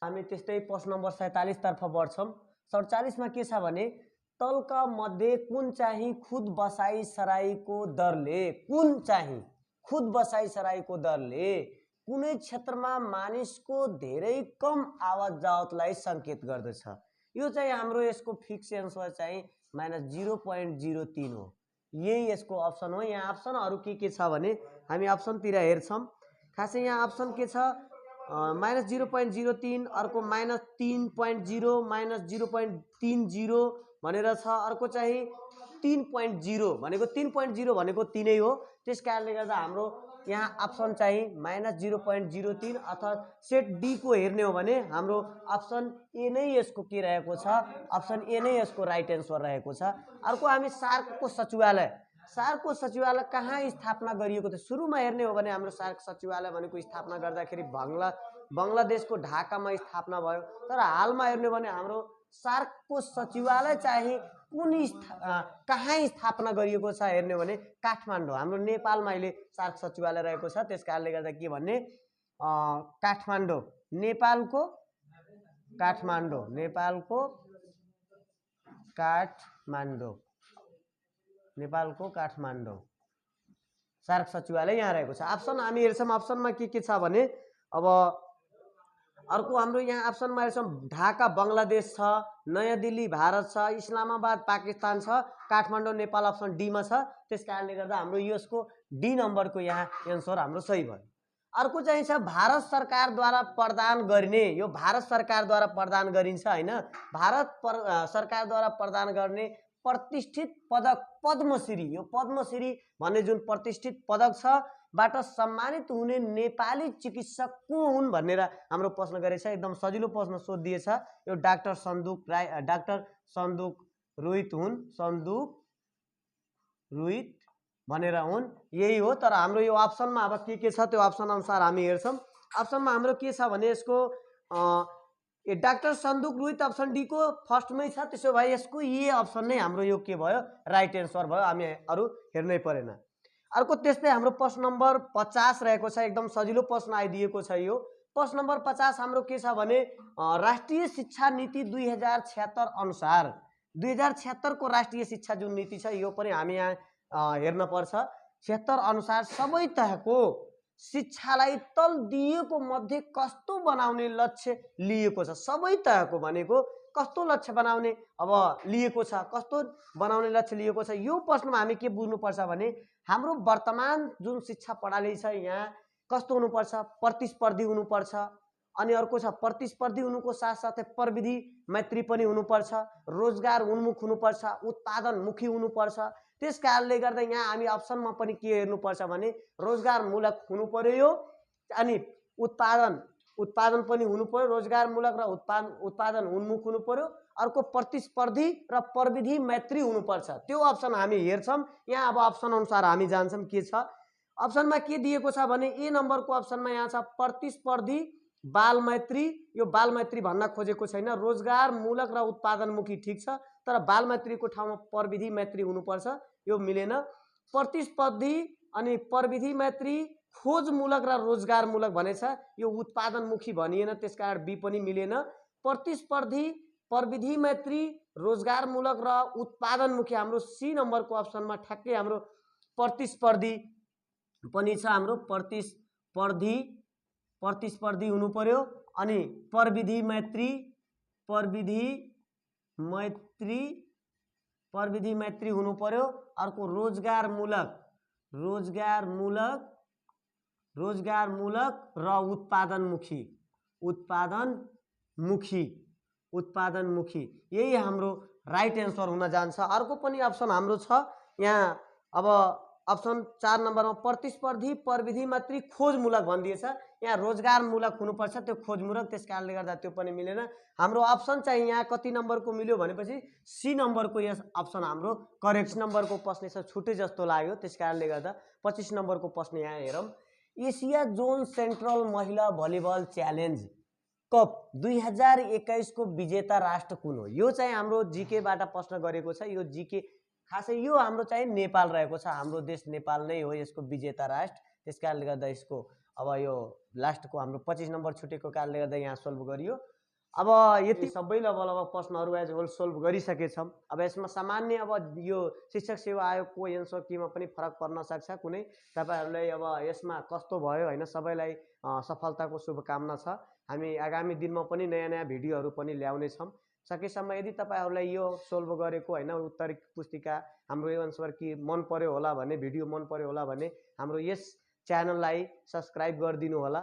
हामी त्यस्तै प्रश्न नम्बर 47 तर्फ बढ्छौँ। 47 मा के छ भने तलका मध्ये कुन चाहिँ खुद बसाई सराईको दरले कुनै क्षेत्रमा मानिसको धेरै कम आवाज जावतलाई संकेत गर्दछ? यो चाहिँ हाम्रो यसको फिक्स एन्सर चाहिँ -0.03 हो। यही यसको अप्सन हो। यहाँ अप्सनहरू के छ भने हामी अप्सनतिर हेर्छौँ। खासै यहाँ अप्सन के छ, -0.03, अर्को -3.0, -0.30 भनेर छ, अर्को चाहिँ 3.0 भनेको 3.0 भनेको 3 हो। त्यस कारणले गर्दा हाम्रो यहाँ अप्सन चाहिँ -0.03 अथवा सेट डी को हेर्ने हो भने हाम्रो अप्सन ए नै यसको के रहेको छ, अप्सन ए नै यसको राइट एन्सर रहेको छ। अर्को हामी सार्कको सचिवालय कहाँ स्थापना गरिएको थियो? सुरुमा हेर्ने हो भने हाम्रो सार्क सचिवालय भनेको स्थापना गर्दाखेरि बङ्गलादेशको ढाकामा स्थापना भयो, तर हालमा हेर्ने हो भने हाम्रो सार्कको सचिवालय चाहिँ कहाँ स्थापना गरिएको छ हेर्ने हो भने काठमाडौँ, हाम्रो नेपालमा अहिले सार्क सचिवालय रहेको छ। त्यस कारणले गर्दा के भन्ने, काठमाडौँ, नेपालको काठमाडौँ सार्क सचिवालय यहाँ रहेको छ। अप्सन हामी हेर्छौँ, अप्सनमा के छ भने अब अर्को हाम्रो यहाँ अप्सनमा हेर्छौँ ढाका बङ्गलादेश छ, नयाँ दिल्ली भारत छ, इस्लामाबाद पाकिस्तान छ, काठमाडौँ नेपाल अप्सन डी मा छ। त्यस कारणले गर्दा हाम्रो यसको डी नम्बरको यहाँ एन्सर हाम्रो सही भयो। अर्को चाहिँ छ भारत सरकारद्वारा प्रदान गर्ने, यो भारत सरकारद्वारा प्रदान गरिन्छ हैन, भारत सरकारद्वारा प्रदान गर्ने प्रतिष्ठित पदक पद्मश्री। यो पद्मश्री भन्ने जुन प्रतिष्ठित पदक छ बाट सम्मानित हुने नेपाली चिकित्सक को हुन् भनेर हाम्रो प्रश्न गरेछ। एकदम सजिलो प्रश्न सोधिएछ। यो डाक्टर सन्दुक रोहित हुन्, भनेर हुन्, यही हो। तर हाम्रो यो अप्सनमा अब के छ त्यो अप्सन अनुसार हामी हेर्छौँ। अप्सनमा हाम्रो के छ भने यसको डाक्टर सन्दुक रोहित अप्सन डी को फर्स्टमै छ, त्यसो भए यसको ए अप्सन नै हाम्रो यो के भयो, राइट एन्सर भयो। हामी अरू हेर्नै परेन। अर्को त्यस्तै हाम्रो प्रश्न नम्बर 50 रहेको छ। एकदम सजिलो प्रश्न आइदिएको छ यो। प्रश्न नम्बर 50 हाम्रो के छ भने राष्ट्रिय शिक्षा नीति 2076 अनुसार 2076 को राष्ट्रिय शिक्षा जुन नीति छ यो पनि हामी यहाँ हेर्न पर्छ। 76 अनुसार सबै तहको शिक्षालाई तल दिएको मध्ये कस्तो बनाउने लक्ष्य लिएको छ? सबै तहको भनेको कस्तो लक्ष्य बनाउने अब लिएको छ, कस्तो बनाउने लक्ष्य लिएको छ। यो प्रश्नमा हामी के बुझ्नुपर्छ भने हाम्रो वर्तमान जुन शिक्षा प्रणाली छ यहाँ कस्तो हुनुपर्छ, प्रतिस्पर्धी हुनुपर्छ। अनि अर्को छ प्रतिस्पर्धी हुनुको साथसाथै प्रविधि मैत्री पनि हुनुपर्छ, रोजगार उन्मुख हुनुपर्छ, उत्पादनमुखी हुनुपर्छ। त्यस कारणले गर्दा यहाँ हामी अप्सनमा पनि के हेर्नुपर्छ भने रोजगारमूलक हुनु पर्यो यो, अनि उत्पादन पनि हुनु पर्यो, रोजगारमूलक र उत्पादन उन्मुख हुनु पर्यो। अर्को प्रतिस्पर्धी र प्रविधि मैत्री हुनुपर्छ। त्यो अप्सन हामी हेर्छौँ। यहाँ अब अप्सन अनुसार हामी जान्छौँ के छ। अप्सनमा के दिएको छ भने ए नम्बरको अप्सनमा यहाँ छ प्रतिस्पर्धी बाल मैत्री। यो बाल मैत्री भन्न खोजेको छैन, रोजगारमूलक र उत्पादनमुखी ठिक छ, तर बाल मैत्रीको ठाउँमा प्रविधि मैत्री हुनुपर्छ, यो मिलेन। प्रतिस्पर्धी अनि प्रविधि मैत्री खोजमूलक र रोजगारमूलक भनेछ, यो उत्पादनमुखी भनिएन, त्यसकारण बी पनि मिलेन। प्रतिस्पर्धी प्रविधि मैत्री रोजगारमूलक र उत्पादनमुखी हाम्रो सी नम्बरको अप्सनमा ठ्याक्कै हाम्रो प्रतिस्पर्धी पनि छ। हाम्रो प्रतिस्पर्धी हुनु पर्यो, अनि प्रविधि मैत्री हुनु पर्यो। अर्को रोजगारमूलक र उत्पादनमुखी यही हाम्रो राइट एन्सर हुन जान्छ। अर्को पनि अप्सन हाम्रो छ यहाँ। अब अप्सन 4 नम्बरमा प्रतिस्पर्धी प्रविधि मैत्री खोजमूलक भनिदिएछ, यहाँ रोजगारमूलक हुनुपर्छ, त्यो खोजमूलक, त्यस कारणले गर्दा त्यो पनि मिलेन। हाम्रो अप्सन चाहिँ यहाँ कति नम्बरको मिल्यो भनेपछि सी नम्बरको यस अप्सन हाम्रो करेक्ट नम्बरको प्रश्न छ, छुटे जस्तो लाग्यो, त्यस कारणले गर्दा 25 नम्बरको प्रश्न यहाँ हेरौँ। एसिया जोन सेन्ट्रल महिला भलिबल च्यालेन्ज कप 2021 को विजेता राष्ट्र कुन हो? यो चाहिँ हाम्रो जीकेबाट प्रश्न गरेको छ। यो जीके खासै यो हाम्रो चाहिँ नेपाल रहेको छ, हाम्रो देश नेपाल नै हो यसको विजेता राष्ट्र। त्यस कारणले गर्दा यसको अब यो लास्टको हाम्रो 25 नम्बर छुटेको कारणले गर्दा यहाँ सोल्भ गरियो। अब यति सबै लगभग प्रश्नहरू एज होल सोल्भ गरिसकेछौँ। अब यसमा सामान्य अब यो शिक्षक सेवा आयोगको एन्सर केमा पनि फरक पर्न सक्छ कुनै, तपाईँहरूलाई अब यसमा कस्तो भयो होइन, सबैलाई सफलताको शुभकामना छ। हामी आगामी दिनमा पनि नयाँ नयाँ भिडियोहरू पनि ल्याउनेछौँ। सकेसम्म यदि तपाईँहरूलाई यो सोल्भ गरेको होइन उत्तर पुस्तिका हाम्रो यो एन्सर कि मन पर्यो होला भने, भिडियो मन पर्यो होला भने हाम्रो यस च्यानललाई सब्सक्राइब गरिदिनु होला।